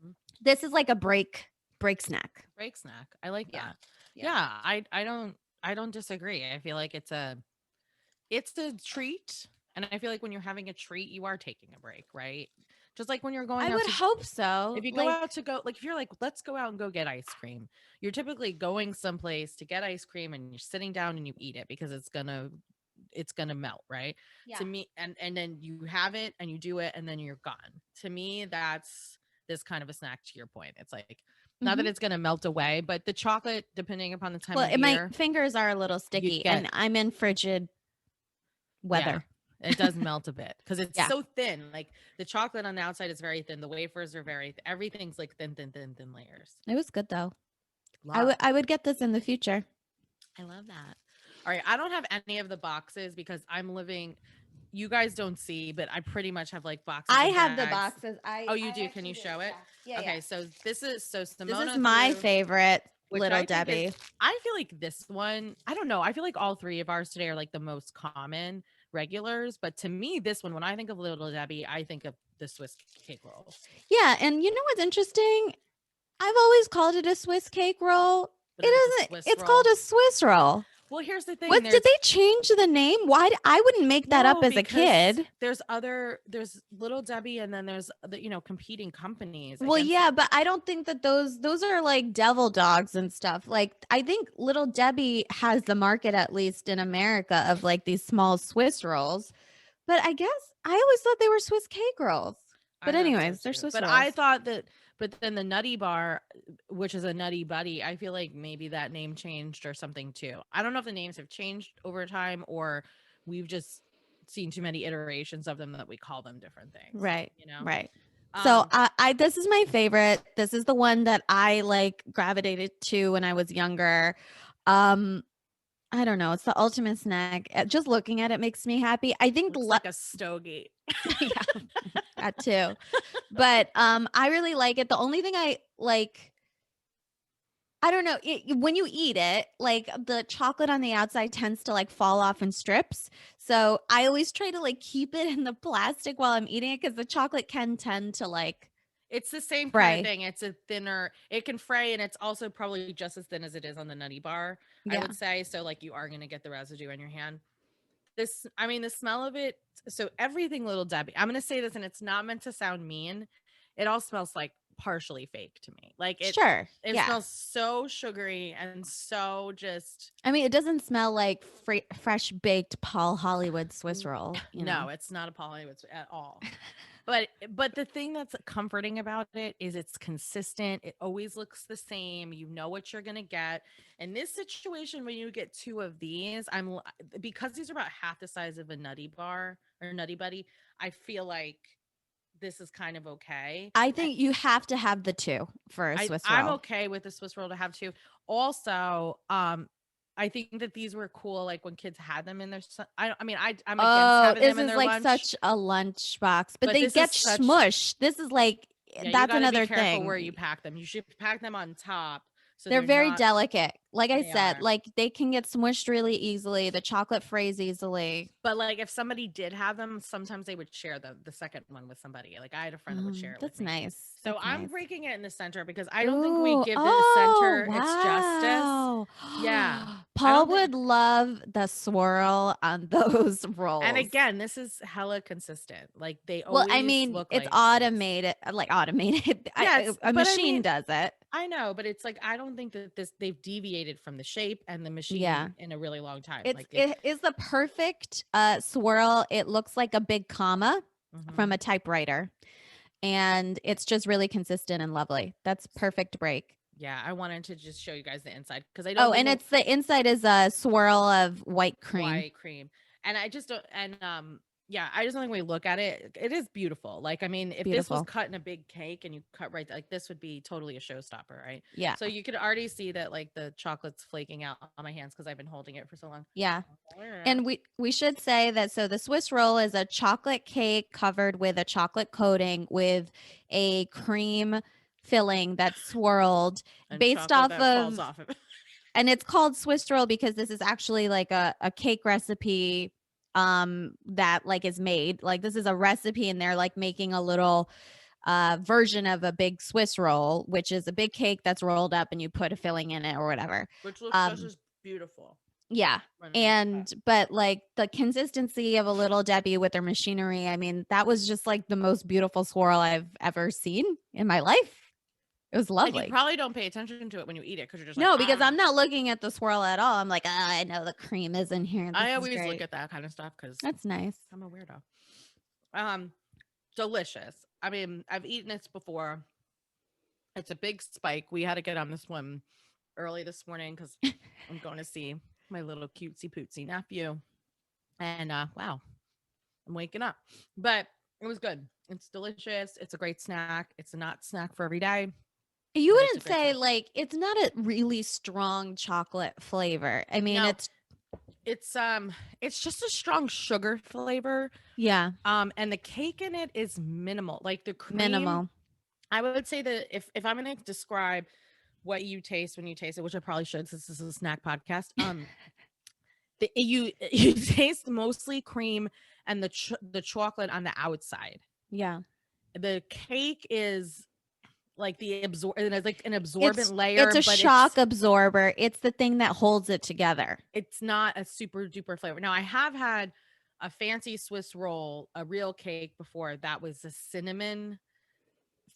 Mhm. This is like a break snack. Break snack. I like Yeah. that. Yeah, I don't disagree. I feel like it's a treat, and I feel like when you're having a treat, you are taking a break, right? Just like when you're going I out would to hope so. if you go out to go like if you're like let's go out and go get ice cream, you're typically going someplace to get ice cream and you're sitting down and you eat it because it's gonna melt, right? Yeah. To me, and then you have it and you do it and then you're gone. To me, that's this kind of a snack. To your point, it's like not that it's gonna melt away, but the chocolate, depending upon the time of my year, fingers are a little sticky and I'm in frigid weather. it does melt a bit because it's Yeah. so thin. Like the chocolate on the outside is very thin. The wafers are very everything's like thin layers. It was good though. Love. I would get this in the future. I love that. All right, I don't have any of the boxes because I'm living. You guys don't see, but I pretty much have like boxes. I and have the bags. boxes. Oh, you do? Can you show it? Yeah. Okay, so this is Simona. This is my favorite, which Little I think Debbie. I feel like this one, I don't know. I feel like all 3 of ours today are like the most common regulars, but to me, this one, when I think of Little Debbie, I think of the Swiss cake roll. Yeah, and you know what's interesting? I've always called it a Swiss cake roll. But It isn't. It's called a Swiss roll. Well, here's the thing. What did they change the name? Why I wouldn't make that up as a kid. There's Little Debbie, and then there's the competing companies. Well, yeah, but I don't think that those are like devil dogs and stuff. Like I think Little Debbie has the market, at least in America, of like these small Swiss rolls. But I guess I always thought they were Swiss cake rolls. But anyways, they're Swiss rolls. I thought that. But then the Nutty Bar, which is a Nutty Buddy, I feel like maybe that name changed or something too. I don't know if the names have changed over time or we've just seen too many iterations of them that we call them different things. Right. Right. So I this is my favorite. This is the one that I like gravitated to when I was younger. I don't know. It's the ultimate snack. Just looking at it makes me happy. I think like a stogie. Yeah, that too. But I really like it. The only thing I like, I don't know, when you eat it, like the chocolate on the outside tends to like fall off in strips. So I always try to like keep it in the plastic while I'm eating it because the chocolate can tend to like. It's the same kind of thing. It's a thinner, it can fray, and it's also probably just as thin as it is on the Nutty Bar, I would say. So like you are going to get the residue in your hand. The smell of it. So everything Little Debbie, I'm going to say this, and it's not meant to sound mean. It all smells like partially fake to me. Like it smells so sugary and so just. I mean, it doesn't smell like fresh baked Paul Hollywood Swiss roll. No, it's not a Paul Hollywood at all. But the thing that's comforting about it is it's consistent. It always looks the same. You know what you're going to get. In this situation, when you get two of these, because these are about half the size of a Nutty Bar or Nutty Buddy, I feel like this is kind of okay. I think you have to have the two for a Swiss roll. I'm okay with the Swiss roll to have two. Also, I think that these were cool, like when kids had them in their. I'm against having them in their lunch. This is like such a lunch box, but they get smushed. This is like that's another thing. Where you pack them, you should pack them on top. So they're very delicate. Like I said, like they can get smushed really easily. The chocolate frays easily. But like if somebody did have them, sometimes they would share the second one with somebody. Like I had a friend that would share it. That's nice. So I'm breaking it in the center because I don't think we give the center its justice. Yeah. Paul would love the swirl on those rolls. And again, this is hella consistent. Like they always look it's automated, like automated. Yes, a machine does it. I know, but it's like I don't think that they've deviated from the shape and the machine in a really long time. It is the perfect swirl. It looks like a big comma from a typewriter. And it's just really consistent and lovely. That's perfect break. Yeah, I wanted to just show you guys the inside because I don't. Oh, and the inside is a swirl of white cream. And I just don't. And I just don't think we look at it. It is beautiful. Like, I mean, if this was cut in a big cake and you cut like this would be totally a showstopper, right? Yeah. So you could already see that like the chocolate's flaking out on my hands because I've been holding it for so long. Yeah. And we should say that so the Swiss roll is a chocolate cake covered with a chocolate coating with a cream filling that's swirled and based off of and it's called Swiss roll because this is actually like a cake recipe that like is made like this is a recipe and they're like making a little version of a big Swiss roll, which is a big cake that's rolled up and you put a filling in it or whatever, which looks just beautiful. Yeah. And but like the consistency of a Little Debbie with their machinery, I mean that was just like the most beautiful swirl I've ever seen in my life. It was lovely. You probably don't pay attention to it when you eat it because you're just no, because I'm not looking at the swirl at all. I'm like, I know the cream is in here. I always look at that kind of stuff because that's nice. I'm a weirdo. Delicious. I mean, I've eaten this before. It's a big spike. We had to get on this one early this morning because I'm going to see my little cutesy pootsy nephew. And wow, I'm waking up. But it was good. It's delicious. It's a great snack. It's not snack for every day. You wouldn't say like it's not a really strong chocolate flavor. I mean, no, it's just a strong sugar flavor. Yeah. And the cake in it is minimal. Like the cream. Minimal. I would say that if I'm going to describe what you taste when you taste it, which I probably should since this is a snack podcast, you taste mostly cream and the chocolate on the outside. Yeah. The cake is like it's like an absorbent layer. It's a but shock absorber. It's the thing that holds it together. It's not a super duper flavor. Now I have had a fancy Swiss roll, a real cake before that was a cinnamon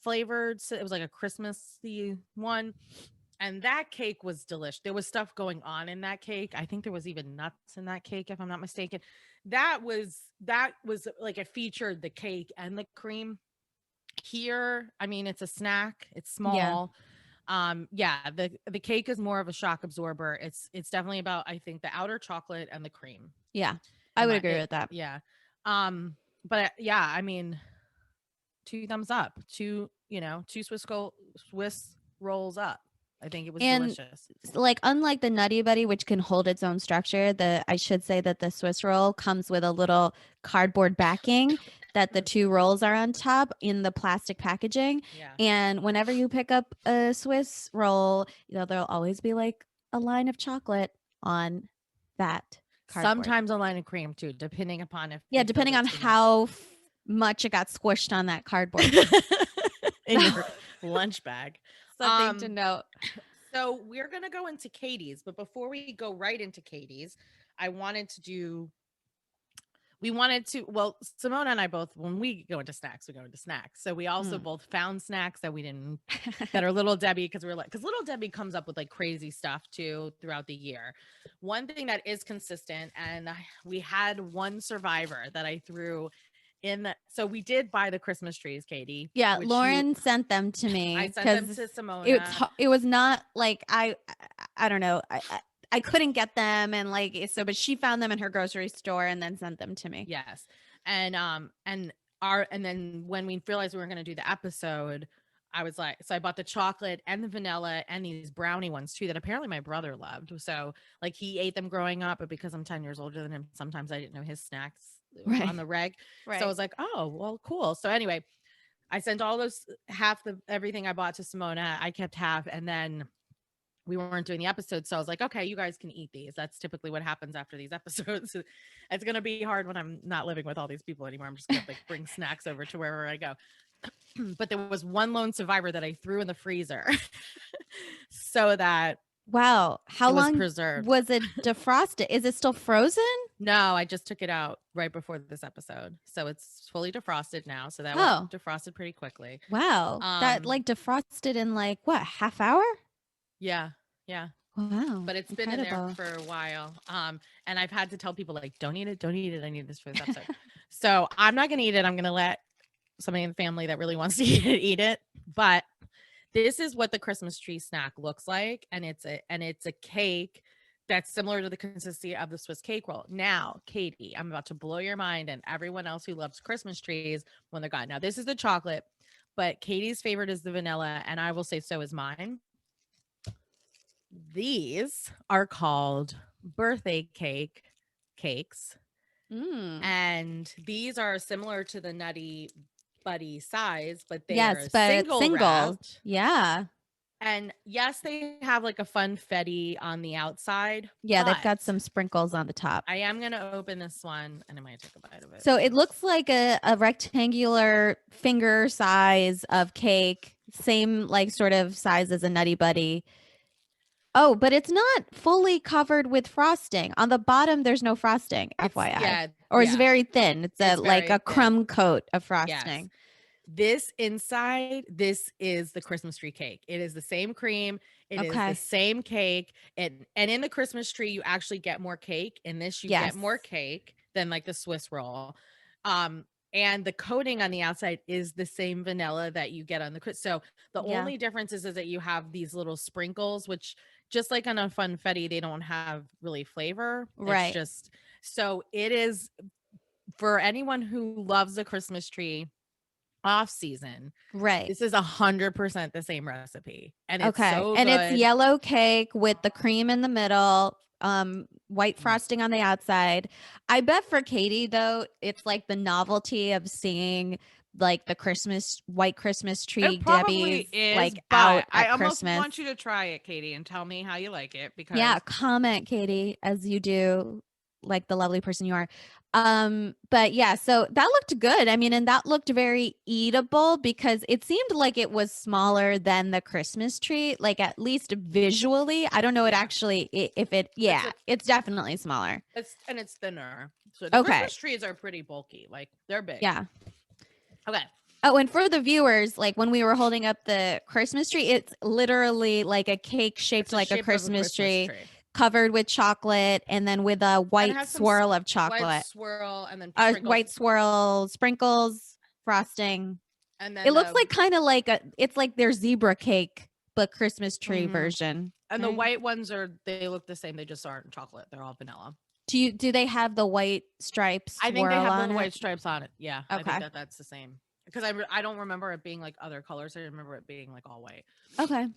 flavored. So it was like a Christmassy one. And that cake was delicious. There was stuff going on in that cake. I think there was even nuts in that cake, if I'm not mistaken. That was like it featured the cake and the cream. Here, I mean, it's a snack. It's small. Yeah, the cake is more of a shock absorber. It's definitely about, I think, the outer chocolate and the cream. Yeah, I would agree with that. Yeah. But yeah, I mean, 2 thumbs up. Two Swiss rolls up. I think it was delicious. Like, unlike the Nutty Buddy, which can hold its own structure, I should say that the Swiss roll comes with a little cardboard backing that the 2 rolls are on top in the plastic packaging. Yeah. And whenever you pick up a Swiss roll, there'll always be like a line of chocolate on that cardboard. Sometimes a line of cream too, depending upon depending on how much it got squished on that cardboard. In your lunch bag. Something to note. So we're going to go into Katie's, but before we go right into Katie's, well, Simona and I both, when we go into snacks, we go into snacks. So we also both found snacks that that are Little Debbie, because Little Debbie comes up with like crazy stuff too throughout the year. One thing that is consistent, and we had one survivor that I threw so we did buy the Christmas trees, Katie. Yeah, Lauren sent them to me. I sent them to Simona. It was not like I don't know. I couldn't get them, and but she found them in her grocery store and then sent them to me. Yes, and then when we realized we were going to do the episode, I was like, so I bought the chocolate and the vanilla and these brownie ones too that apparently my brother loved. So like he ate them growing up, but because I'm 10 years older than him, sometimes I didn't know his snacks on the reg. Right. So I was like, oh, well, cool. So anyway, I sent all those, everything I bought to Simona. I kept half, and then we weren't doing the episode. So I was like, okay, you guys can eat these. That's typically what happens after these episodes. It's going to be hard when I'm not living with all these people anymore. I'm just going to bring snacks over to wherever I go. But there was one lone survivor that I threw in the freezer so that how long preserved. Was it defrosted? Is it still frozen? No, I just took it out right before this episode, so it's fully defrosted now. So that was defrosted pretty quickly. Wow, that defrosted in half hour? Yeah. Wow. But it's been in there for a while. And I've had to tell people don't eat it. I need this for this episode. So I'm not gonna eat it. I'm gonna let somebody in the family that really wants to eat it. But this is what the Christmas tree snack looks like. And it's a cake that's similar to the consistency of the Swiss cake roll. Now, Katie, I'm about to blow your mind and everyone else who loves Christmas trees when they're gone. Now, this is the chocolate, but Katie's favorite is the vanilla, and I will say so is mine. These are called birthday cakes. And these are similar to the Nutty Buddy size, but they are single wrapped. Yeah. And yes, they have like a funfetti on the outside. Yeah, they've got some sprinkles on the top. I am going to open this one and I might take a bite of it. So it looks like a rectangular finger size of cake, same sort of size as a Nutty Buddy. Oh, but it's not fully covered with frosting. On the bottom, there's no frosting, FYI. It's very thin. It's a crumb coat of frosting. Yes. This inside, this is the Christmas tree cake. It is the same cream. It is the same cake. And in the Christmas tree, you actually get more cake. In this, you get more cake than the Swiss roll. And the coating on the outside is the same vanilla that you get on the so the only difference is that you have these little sprinkles, which just like on a funfetti, they don't have really flavor. Right. It's just, so it is for anyone who loves a Christmas tree off season. Right. This is 100% the same recipe. And it's so and good. It's yellow cake with the cream in the middle, white frosting on the outside. I bet for Katie though, it's the novelty of seeing the white Christmas tree Debbie's out I at almost Christmas. want you to try it, Katie, and tell me how you like it, because comment, Katie, as you do, like the lovely person you are. But yeah, so that looked good. I mean, and that looked very eatable because it seemed like it was smaller than the Christmas tree, like at least visually. I don't know it Yeah. actually if it yeah, it's definitely smaller. It's thinner. So the Okay. Christmas trees are pretty bulky. Like they're big. Yeah. Okay. Oh, and for the viewers, like when we were holding up the Christmas tree, it's literally like a cake shaped It's a like a shape of Christmas tree, covered with chocolate and then with a white has some swirl of White chocolate. swirl and then White swirl, sprinkles, frosting. And then It looks like kind of like it's like their zebra cake, but Christmas tree Mhm. version. And the white ones they look the same. They just aren't chocolate. They're all vanilla. Do they have the white stripes? I think they have on the it? white stripes on it. Yeah. I Okay. think that's the same. Because I don't remember it being like other colors. I remember it being like all white. Okay.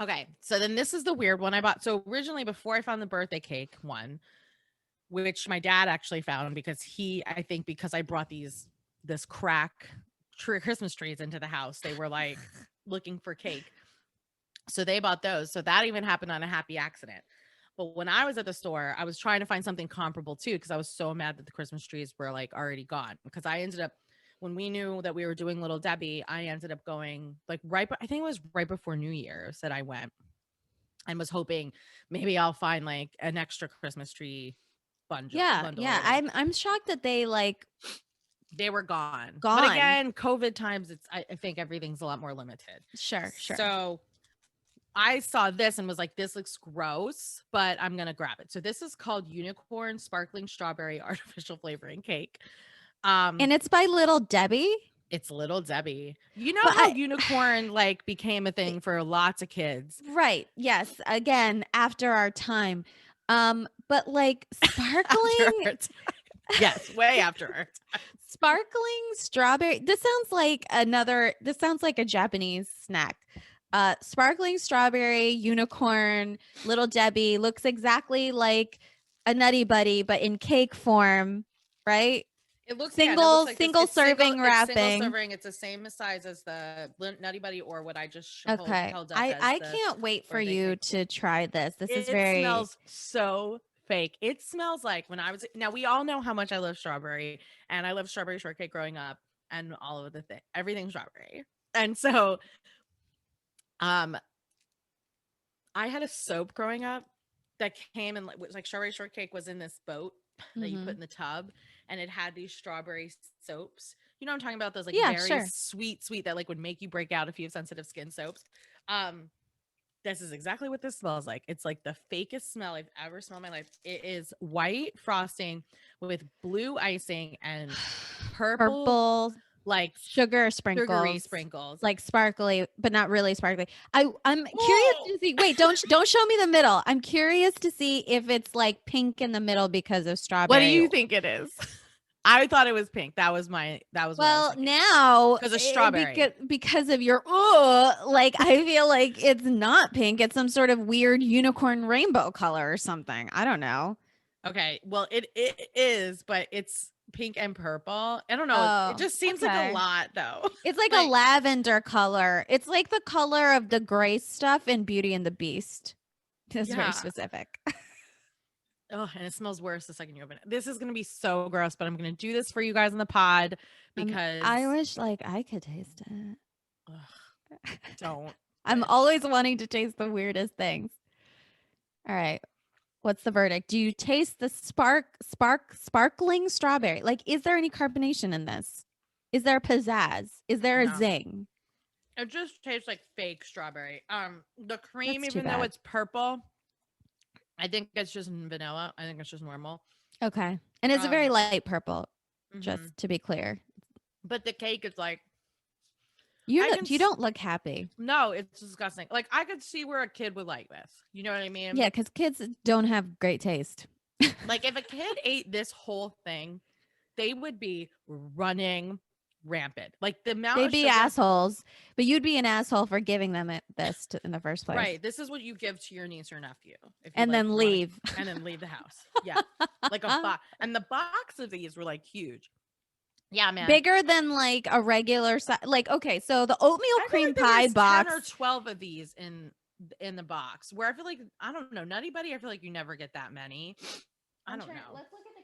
Okay. So then this is the weird one I bought. So originally before I found the birthday cake one, which my dad actually found because I think because I brought this crack Christmas trees into the house, they were like looking for cake. So they bought those. So that even happened on a happy accident. But when I was at the store, I was trying to find something comparable too, because I was so mad that the Christmas trees were like already gone. Because I ended up, when we knew that we were doing Little Debbie, I ended up going like I think it was right before New Year's that I went and was hoping maybe I'll find like an extra Christmas tree bundle. Yeah. I'm shocked that they they were gone. But again, COVID times, I think everything's a lot more limited. Sure. So I saw this and was like, this looks gross, but I'm going to grab it. So this is called Unicorn Sparkling Strawberry Artificial Flavoring Cake. And it's by Little Debbie. It's Little Debbie. You know how unicorn like became a thing for lots of kids. Right. Yes. Again, after our time. But like sparkling. Yes, way after our time. Sparkling strawberry. This sounds like a Japanese snack. Sparkling strawberry unicorn Little Debbie looks exactly like a Nutty Buddy, but in cake form, right? It looks single like serving wrapping. Single serving. It's the same size as the Nutty Buddy or what I just held up. I can't wait for you to try this. It smells so fake. It smells like when I was we all know how much I love strawberry, and I love strawberry shortcake growing up, and all of the everything strawberry. And so, I had a soap growing up that came and like strawberry shortcake was in this boat that you put in the tub, and it had these strawberry soaps. You know what I'm talking about? Those like very sweet that like would make you break out if you have sensitive skin soaps. This is exactly what this smells like. It's like the fakest smell I've ever smelled in my life. It is white frosting with blue icing and purple like sugary sprinkles, like sparkly, but not really sparkly. I'm curious to see. Wait, don't show me the middle. I'm curious to see if it's like pink in the middle because of strawberry. What do you think it is? I thought it was pink. That was well now because of strawberry. Because of your like I feel like it's not pink. It's some sort of weird unicorn rainbow color or something. I don't know. Okay, well it is, but it's pink and purple. I don't know. It just seems like a lot though. It's like a lavender color. It's like the color of the gray stuff in Beauty and the Beast. It's very specific. Oh, and it smells worse the second you open it. This is going to be so gross, but I'm going to do this for you guys in the pod because I wish like I could taste it. Don't. I'm always wanting to taste the weirdest things. All right. What's the verdict? Do you taste the sparkling strawberry? Like, is there any carbonation in this? Is there pizzazz? Is there a zing? It just tastes like fake strawberry. The cream, even though it's purple, I think it's just vanilla. I think it's just normal. Okay. And it's a very light purple, just to be clear. But the cake is like... You don't look happy. No, it's disgusting. Like, I could see where a kid would like this. You know what I mean? Yeah, because kids don't have great taste. Like, if a kid ate this whole thing, they would be running rampant. Like, the amount They'd be assholes, but you'd be an asshole for giving them this in the first place. Right. This is what you give to your niece or nephew. And then leave. And then leave the house. Yeah. Like a box. And the box of these were, like, huge. Yeah, man. Bigger than like a regular size. Like, okay, so the oatmeal cream pie box. 10 or 12 of these in the box. Where I feel like, I don't know, Nutty Buddy, I feel like you never get that many. I don't know. Let's look at the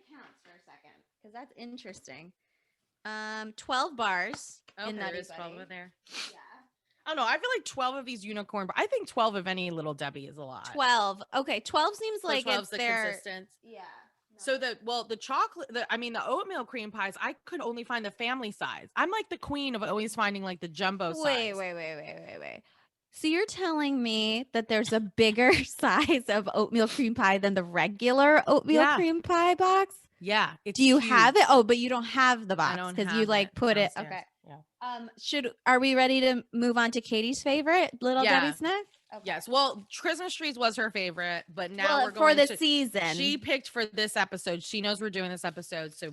because that's interesting. 12 bars Okay, in there Nutty is 12 Buddy. in there. Yeah. I don't know. I feel like 12 of these unicorn. I think 12 of any Little Debbie is a lot. 12. Okay, 12 seems So like 12's it's the their consistent. Yeah. So the chocolate, the oatmeal cream pies, I could only find the family size. I'm like the queen of always finding like the jumbo size. Wait. So you're telling me that there's a bigger size of oatmeal cream pie than the regular oatmeal Yeah. cream pie box? Yeah. It's Do you huge. have it? Oh, but you don't have the I box don't because you have like put it. downstairs. Okay. Yeah. Are we ready to move on to Katie's favorite Little Yeah. Debbie snack? Okay. Yes. Well, Christmas trees was her favorite, but now we're for going the to. season. She picked for this episode. She knows we're doing this episode, so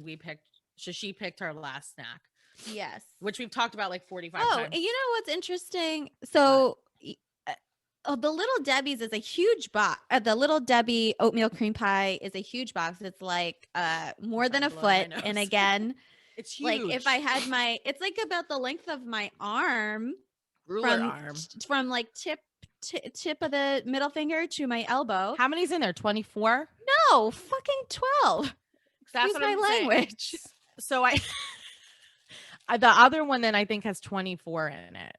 she picked her last snack, Yes. which we've talked about like 45 Oh, times. and you know what's interesting? So, the Little Debbie's is a huge box. The Little Debbie oatmeal cream pie is a huge box. It's like more than a blowing my foot. nose. And again, It's huge. like if I had it's like about the length of my arm ruler arm. from like tip of the middle finger to my elbow. How many's in there? 24? No, fucking 12. That's Excuse what my I'm saying. language. So the other one then I think has 24 in it.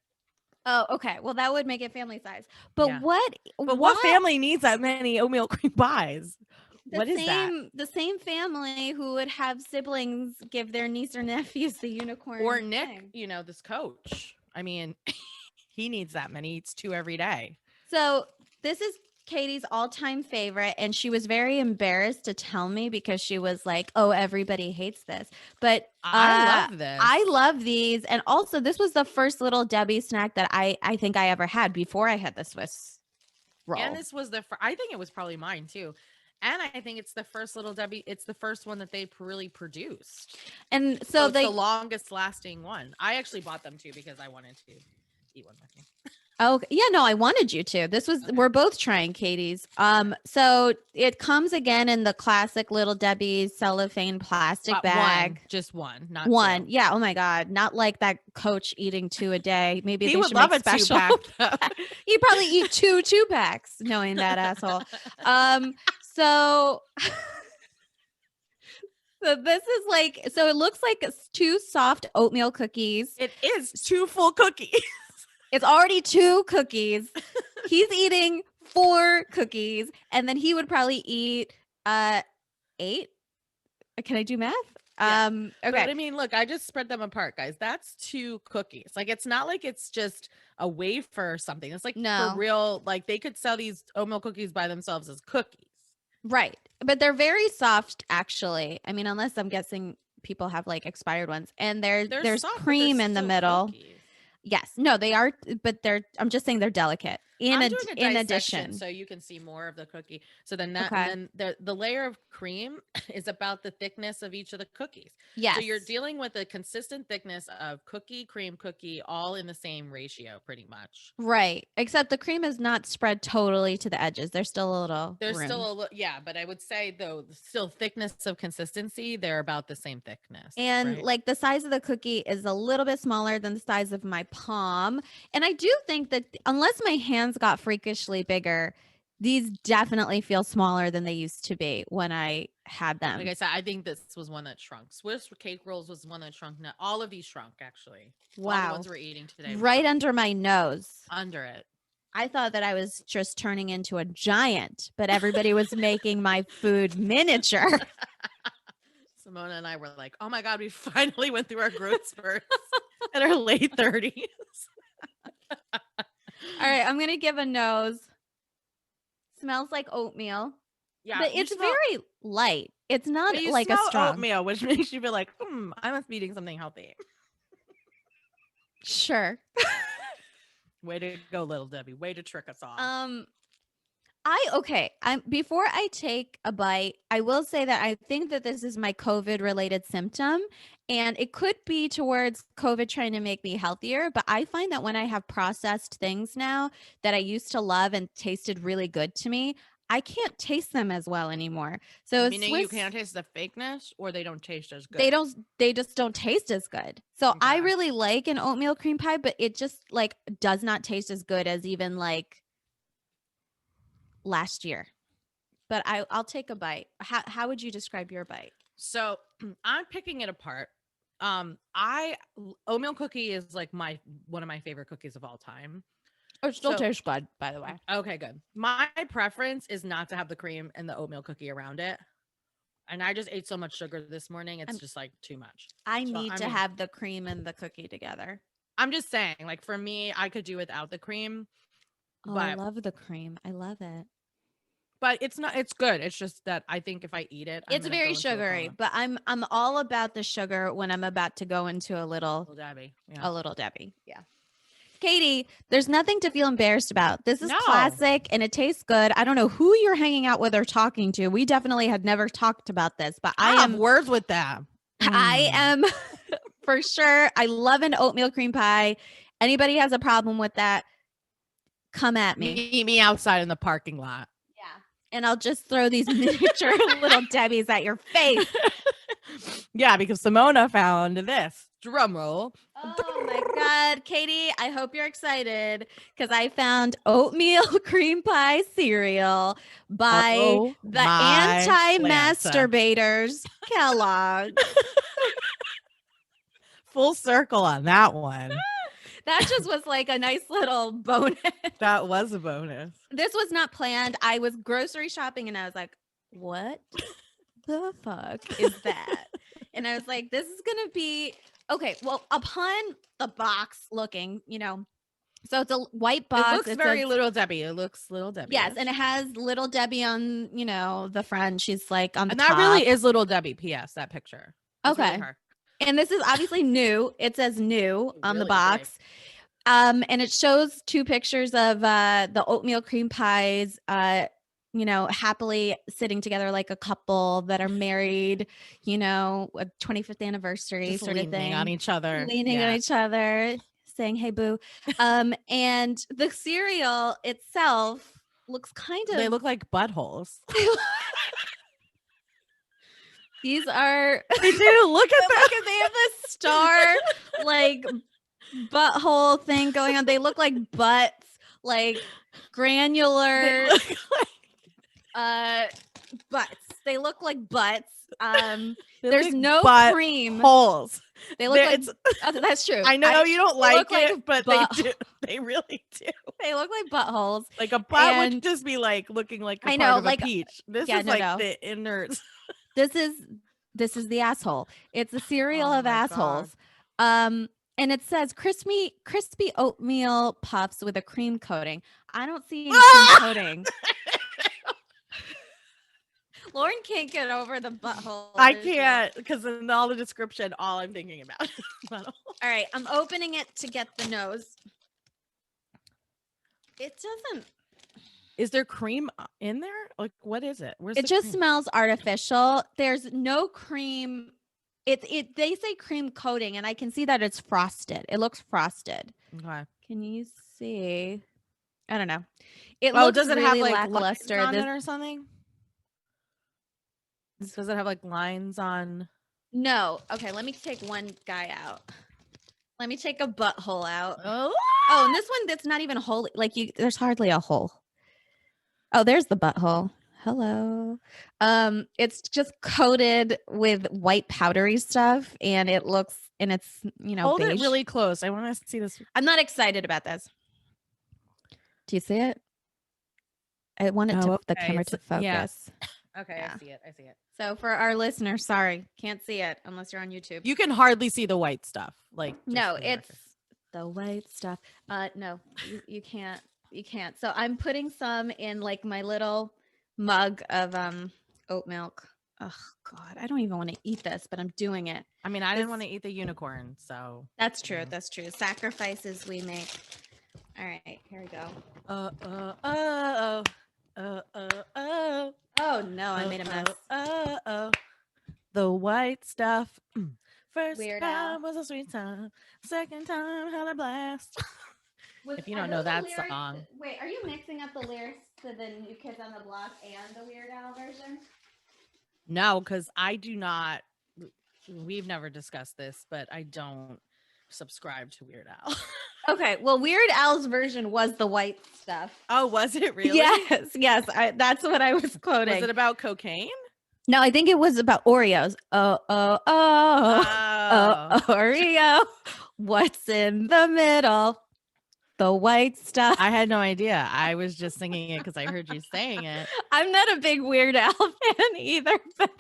Oh, okay. Well, that would make it family size. But Yeah. what family needs that many oatmeal cream pies? What is that? The same family who would have siblings give their niece or nephews the unicorn. Or Nick, thing. this coach. I mean, he needs that many. He eats 2 every day. So this is Katie's all-time favorite, and she was very embarrassed to tell me because she was like, "Oh, everybody hates this." But I love this. I love these, and also this was the first Little Debbie snack that I think I ever had before I had the Swiss roll. And this was I think it was probably mine too. And I think it's the first Little Debbie. It's the first one that they really produced. And so it's the longest lasting one. I actually bought them too because I wanted to eat one with you. Oh, yeah, no, I wanted you to. This was we're both trying Katie's. So it comes again in the classic Little Debbie's cellophane plastic bag. Just one, not one. 2. Yeah. Oh my God. Not like that coach eating 2 a day. Maybe He they would should love make a special. 2-pack. He'd probably eat 2 2-packs, knowing that asshole. So so this is like, so it looks like 2 soft oatmeal cookies. It is 2 full cookies. It's already 2 cookies. He's eating 4 cookies, and then he would probably eat 8. Can I do math? Yeah. Okay. But I mean, look, I just spread them apart, guys. That's 2 cookies. Like, it's not like it's just a wafer or something. It's like No. for real. Like, they could sell these oatmeal cookies by themselves as cookies. Right. But they're very soft, actually. I mean, unless I'm guessing people have like expired ones, and there's soft, but cream they're in the still middle. cookies. Yes. No, they are, but I'm just saying they're delicate. In I'm doing a in dissection addition. so you can see more of the cookie. So then Okay. and then the layer of cream is about the thickness of each of the cookies. Yes. So you're dealing with a consistent thickness of cookie, cream, cookie, all in the same ratio, pretty much. Right. Except the cream is not spread totally to the edges. There's still a little There's room. still a little, yeah, but I would say though, still thickness of consistency, they're about the same thickness. And right? like the size of the cookie is a little bit smaller than the size of my palm. And I do think that unless my hands got freakishly bigger, these definitely feel smaller than they used to be when I had them. Like I said, I think this was one that shrunk. Swiss cake rolls was one that shrunk. Not all of these shrunk, actually. All Wow. the ones we're eating today. Right shrunk. under my nose. Under it. I thought that I was just turning into a giant, but everybody was making my food miniature. Simona and I were like, oh my God, we finally went through our growth spurts in our late 30s. All right, I'm going to give a nose. Smells like oatmeal. Yeah, But it's very light. It's not but you like a smell strong. oatmeal, which makes you feel like, I must be eating something healthy. Sure. Way to go, little Debbie. Way to trick us all. Before I take a bite, I will say that I think that this is my COVID related symptom, and it could be towards COVID trying to make me healthier. But I find that when I have processed things now that I used to love and tasted really good to me, I can't taste them as well anymore. So meaning you can't taste the fakeness, or they don't taste as good. They just don't taste as good. So I Okay. really like an oatmeal cream pie, but it just like does not taste as good as even like last year. But I'll take a bite. How would you describe your bite? So I'm picking it apart. I Oatmeal Cookie is like one of my favorite cookies of all time. It still So- tastes good, by the way. Okay, good. My preference is not to have the cream and the oatmeal cookie around it. And I just ate so much sugar this morning. It's just like too much. I So, need I to mean- have the cream and the cookie together. I'm just saying, like for me, I could do without the cream, Oh, I but love the cream. I love it. it's not. It's good. It's just that I think if I eat it, I'm It's gonna very go into a sugary, coma. but I'm all about the sugar when I'm about to go into a little Debbie. Yeah. Debbie. Yeah. Katie, there's nothing to feel embarrassed about. This is No. classic and it tastes good. I don't know who you're hanging out with or talking to. We definitely had never talked about this, but I have words with that. I am for sure. I love an oatmeal cream pie. Anybody has a problem with that, come at me. Meet me outside in the parking lot. Yeah. And I'll just throw these miniature little Debbies at your face. Yeah, because Simona found this. Drum roll. Oh my God, Katie, I hope you're excited because I found oatmeal cream pie cereal by Oh the my anti-masturbators Kellogg. Full circle on that one. That just was like a nice little bonus. That was a bonus. This was not planned. I was grocery shopping and I was like, what the fuck is that? And I was like, this is going to be okay. Well, upon the box looking, so it's a white box. It looks It very says- Little Debbie. It looks Little Debbie. Yes, and it has Little Debbie on, the front. She's like on the and top. that really is Little Debbie. P.S. That picture. It's really Okay. her. And this is obviously new. It says new on the Really box. And it shows two pictures of the oatmeal cream pies, happily sitting together like a couple that are married, a 25th anniversary Just sort of leaning thing. on each other. Leaning on each other, saying, hey, boo. And the cereal itself looks kind of. They look like buttholes. These are. They do. Look at that. Look, they have this star like butthole thing going on. They look like butts, like granular They look like butts. They look like butts. they There's look no butt cream. holes. They look There- like it's- that's true. I know you don't look like like it, but butt- they do. They really do. They look like buttholes. Like a butt And- would just be like looking like a I part know, of like- a peach. This yeah, is no, like no. the innards. This is the asshole. It's a cereal Oh of my God. assholes. And it says crispy oatmeal puffs with a cream coating. I don't see any cream coating. Lauren can't get over the butthole. I visual. can't because in all the description, all I'm thinking about is butthole. All right, I'm opening it to get the nose. It doesn't. Is there cream in there? Like, what is it? Where's It the just cream? smells artificial. There's no cream. They say cream coating, and I can see that it's frosted. It looks frosted. Okay. Can you see? I don't know. It Oh, looks does it really have like lackluster. lines on This- it or something? Does it have like lines on? No. Okay, let me take one guy out. Let me take a butthole out. Oh, Oh, and this one that's not even whole. Like there's hardly a hole. Oh, there's the butthole. Hello. It's just coated with white powdery stuff, and it looks and it's hold beige. it really close. I want to see this. I'm not excited about this. Do you see it? I want it Oh, the okay, camera it's- to focus. yeah. Okay, Yeah. I see it. I see it. So for our listeners, sorry, can't see it unless you're on YouTube. You can hardly see the white stuff. Like, just No, for the it's record. the white stuff. No, you can't. You can't. So I'm putting some in like my little mug of oat milk. Oh God, I don't even want to eat this, but I'm doing it. I mean, I didn't this- want to eat the unicorn, so. That's true. Yeah. That's true. Sacrifices we make. All right, here we go. Oh. Oh no, I made a mess. Oh. The white stuff. First Weird time Al. was a sweet time. Second time had a blast. If you don't know Are those the that lyrics- song. Wait, are you mixing up the lyrics to the New Kids on the Block and the Weird Al version? No, because I do not. We've never discussed this, but I don't subscribe to Weird Al. Okay, well, Weird Al's version was the white stuff. Oh, was it really? Yes, that's what I was quoting. Was it about cocaine? No, I think it was about Oreos. Oreo. What's in the middle? The white stuff. I had no idea. I was just singing it because I heard you saying it. I'm not a big Weird Al fan either, but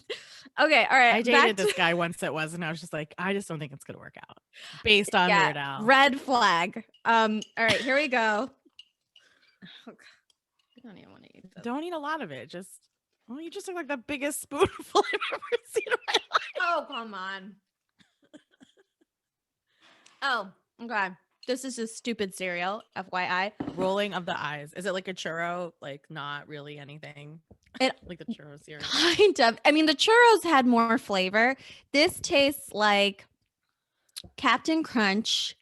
okay, all right. I dated this guy once that was, and I was just like, I just don't think it's gonna work out based on Weird Al. Red flag. All right, here we go. Oh, God. I don't even want to eat this. Don't eat a lot of it. Just, well, you just look like the biggest spoonful I've ever seen in my life. Oh, come on. Oh, okay. This is a stupid cereal, FYI. Rolling of the eyes. Is it like a churro? Like not really anything. Like the churro cereal. Kind of. I mean, the churros had more flavor. This tastes like Captain Crunch,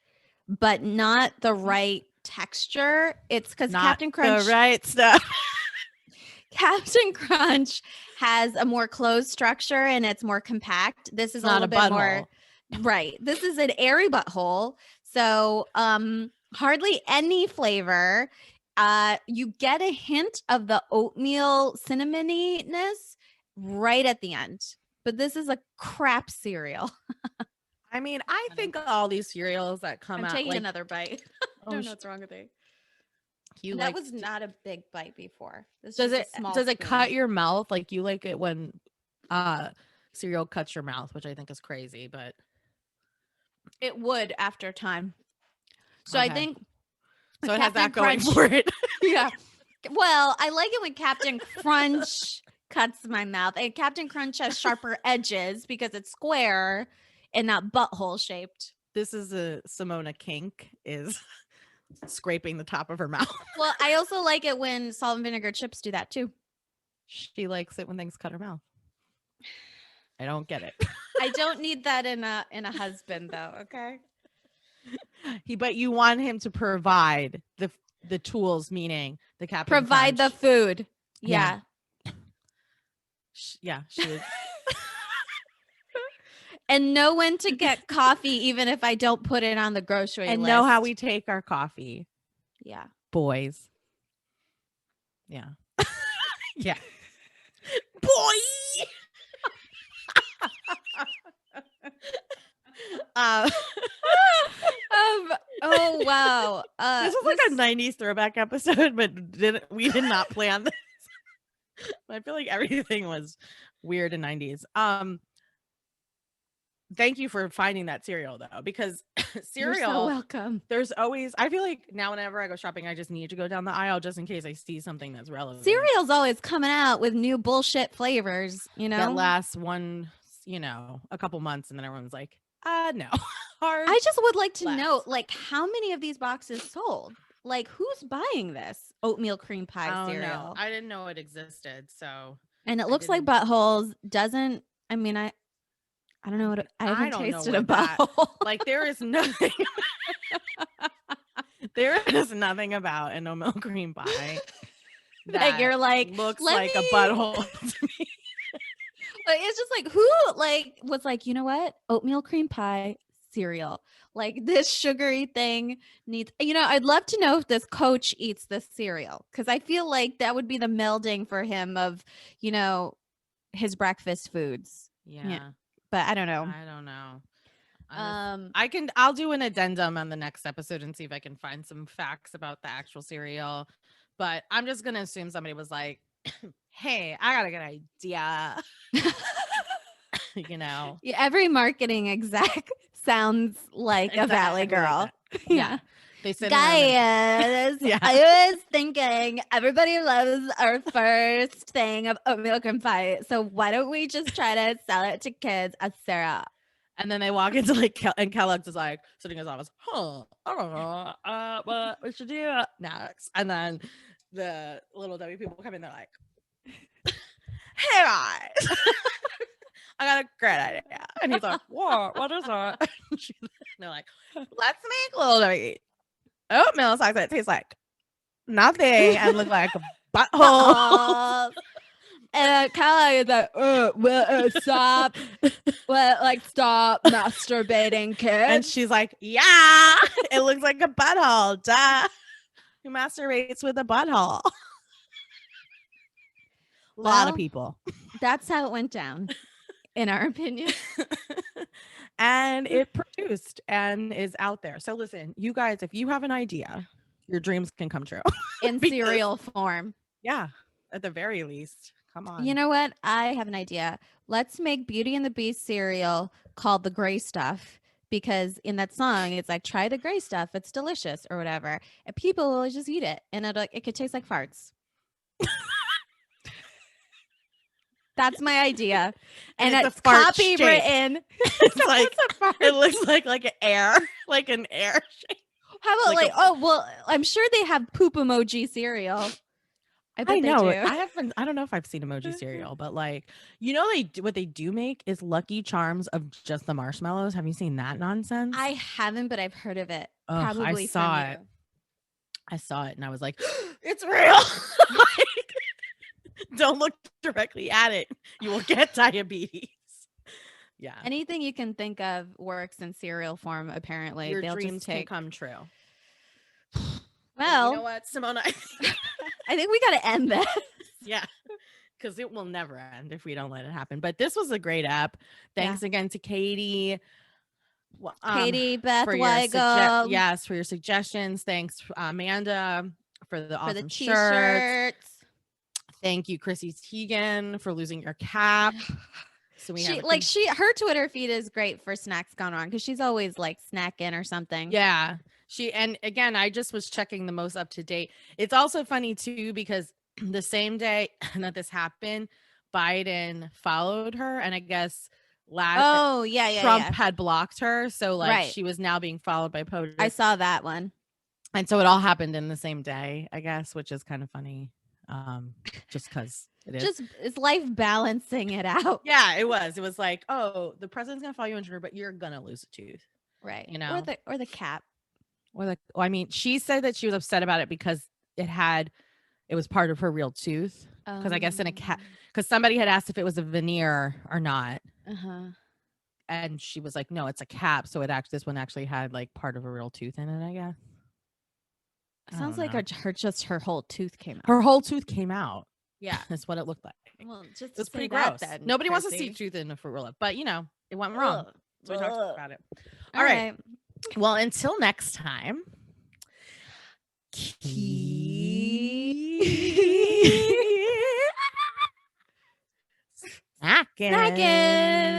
but not the right texture. It's because Captain Crunch, the right stuff. Captain Crunch has a more closed structure and it's more compact. This is not a little bit more right. This is an airy butthole. So hardly any flavor. You get a hint of the oatmeal cinnamoniness right at the end. But this is a crap cereal. I mean, I think all these cereals that come I'm out. taking like, another bite. I don't know what's wrong with me. That was not a big bite before. Does it cut your mouth? Like you like it when cereal cuts your mouth, which I think is crazy, but it would after time. So okay. I think so it has that going for it. Yeah. Well, I like it when Captain Crunch cuts my mouth. And Captain Crunch has sharper edges because it's square and not butthole shaped. This is a Simona kink is scraping the top of her mouth. Well, I also like it when salt and vinegar chips do that too. She likes it when things cut her mouth. I don't get it. I don't need that in a husband though, okay? But you want him to provide the tools, meaning the Captain Provide Crunch. the food. Yeah. Yeah, she was. And know when to get coffee, even if I don't put it on the grocery list. And know how we take our coffee. Yeah. Boys. Yeah. Yeah. Boy. Oh wow. This was like a 90s throwback episode, but we did not plan this. I feel like everything was weird in 90s. Thank you for finding that cereal though, because cereal, you're so welcome. There's always, I feel like now whenever I go shopping, I just need to go down the aisle just in case I see something that's relevant. Cereal's always coming out with new bullshit flavors, you know, that lasts a couple months and then everyone's like, no. Hard. I just would like to know, like, how many of these boxes sold? Like, who's buying this oatmeal cream pie cereal? No. I didn't know it existed, so. And it looks like buttholes. Doesn't, I mean, I don't know what I haven't tasted a butthole. Like there is nothing. There is nothing about an oatmeal cream pie that you're like looks like a butthole to me. But it's just like who was like, you know what? Oatmeal cream pie cereal. Like this sugary thing needs, I'd love to know if this coach eats this cereal because I feel like that would be the melding for him of, his breakfast foods. Yeah. But I don't know. I'll do an addendum on the next episode and see if I can find some facts about the actual cereal. But I'm just going to assume somebody was like, hey, I got a good idea. Yeah, every marketing exec sounds like a Valley girl. Yeah. They said, guys, I was thinking everybody loves our first thing of oatmeal cream pie. So why don't we just try to sell it to kids as Sarah? And then they walk into and Kellogg's is like sitting in his office. I don't know what we should do next. And then the little W people come in. They're like, hey guys, I got a great idea. And he's like, what is that? And they're like, let's make little W oatmeal socks that taste like nothing and look like a butthole. And Kelly is like, stop, stop masturbating, kids. And she's like, yeah, it looks like a butthole. Duh. Who masturbates with a butthole? A lot of people. That's how it went down, in our opinion. And it produced and is out there. So listen, you guys, if you have an idea, your dreams can come true. In Because- cereal form. Yeah, at the very least. Come on. You know what? I have an idea. Let's make Beauty and the Beast cereal called the gray stuff, because in that song it's like, try the gray stuff, it's delicious or whatever, and people will just eat it and it could taste like farts. That's my idea. And it's it's a fart copywritten. It's like it looks like an air, like an air shape. How about like like, oh well, I'm sure they have poop emoji cereal. I bet I know. they do. I don't know if I've seen emoji cereal, but like, you know, what they do make is Lucky Charms of just the marshmallows. Have you seen that nonsense? I haven't, but I've heard of it. Ugh, Probably I saw from it. you. I saw it and I was like, it's real. Like, don't look directly at it. You will get diabetes. Yeah. Anything you can think of works in cereal form, apparently. Your They'll dreams just can take. come true. Well, you know what, Simona? I think we got to end this. Yeah. Because it will never end if we don't let it happen. But this was a great app. Thanks again to Katie. Katie, Beth for your Weigel. yes, for your suggestions. Thanks, Amanda, for the awesome for the shirts. t-shirts. Thank you, Chrissy Teigen, for losing your cap. So we have her Twitter feed is great for snacks gone wrong, because she's always like snacking or something. Yeah. And again, I just was checking the most up to date. It's also funny too, because the same day that this happened, Biden followed her, and I guess Trump had blocked her, so like she was now being followed by POTUS. I saw that one, and so it all happened in the same day, I guess, which is kind of funny. Just because it is. Just is life balancing it out. Yeah, it was like, oh, the president's gonna follow you on Twitter, but you're gonna lose a tooth, right? You know, or the cap, I mean, she said that she was upset about it because it was part of her real tooth. Because I guess in a cat, because somebody had asked if it was a veneer or not. And she was like, no, it's a cap. So this one actually had like part of a real tooth in it, I guess. Sounds like her whole tooth came out. Her whole tooth came out. Yeah. That's what it looked like. Well, just it's pretty gross. Nobody wants to see tooth in a fruit roll-up, but you know, it went wrong. So we talked about it. All right. Well, until next time. Snacking.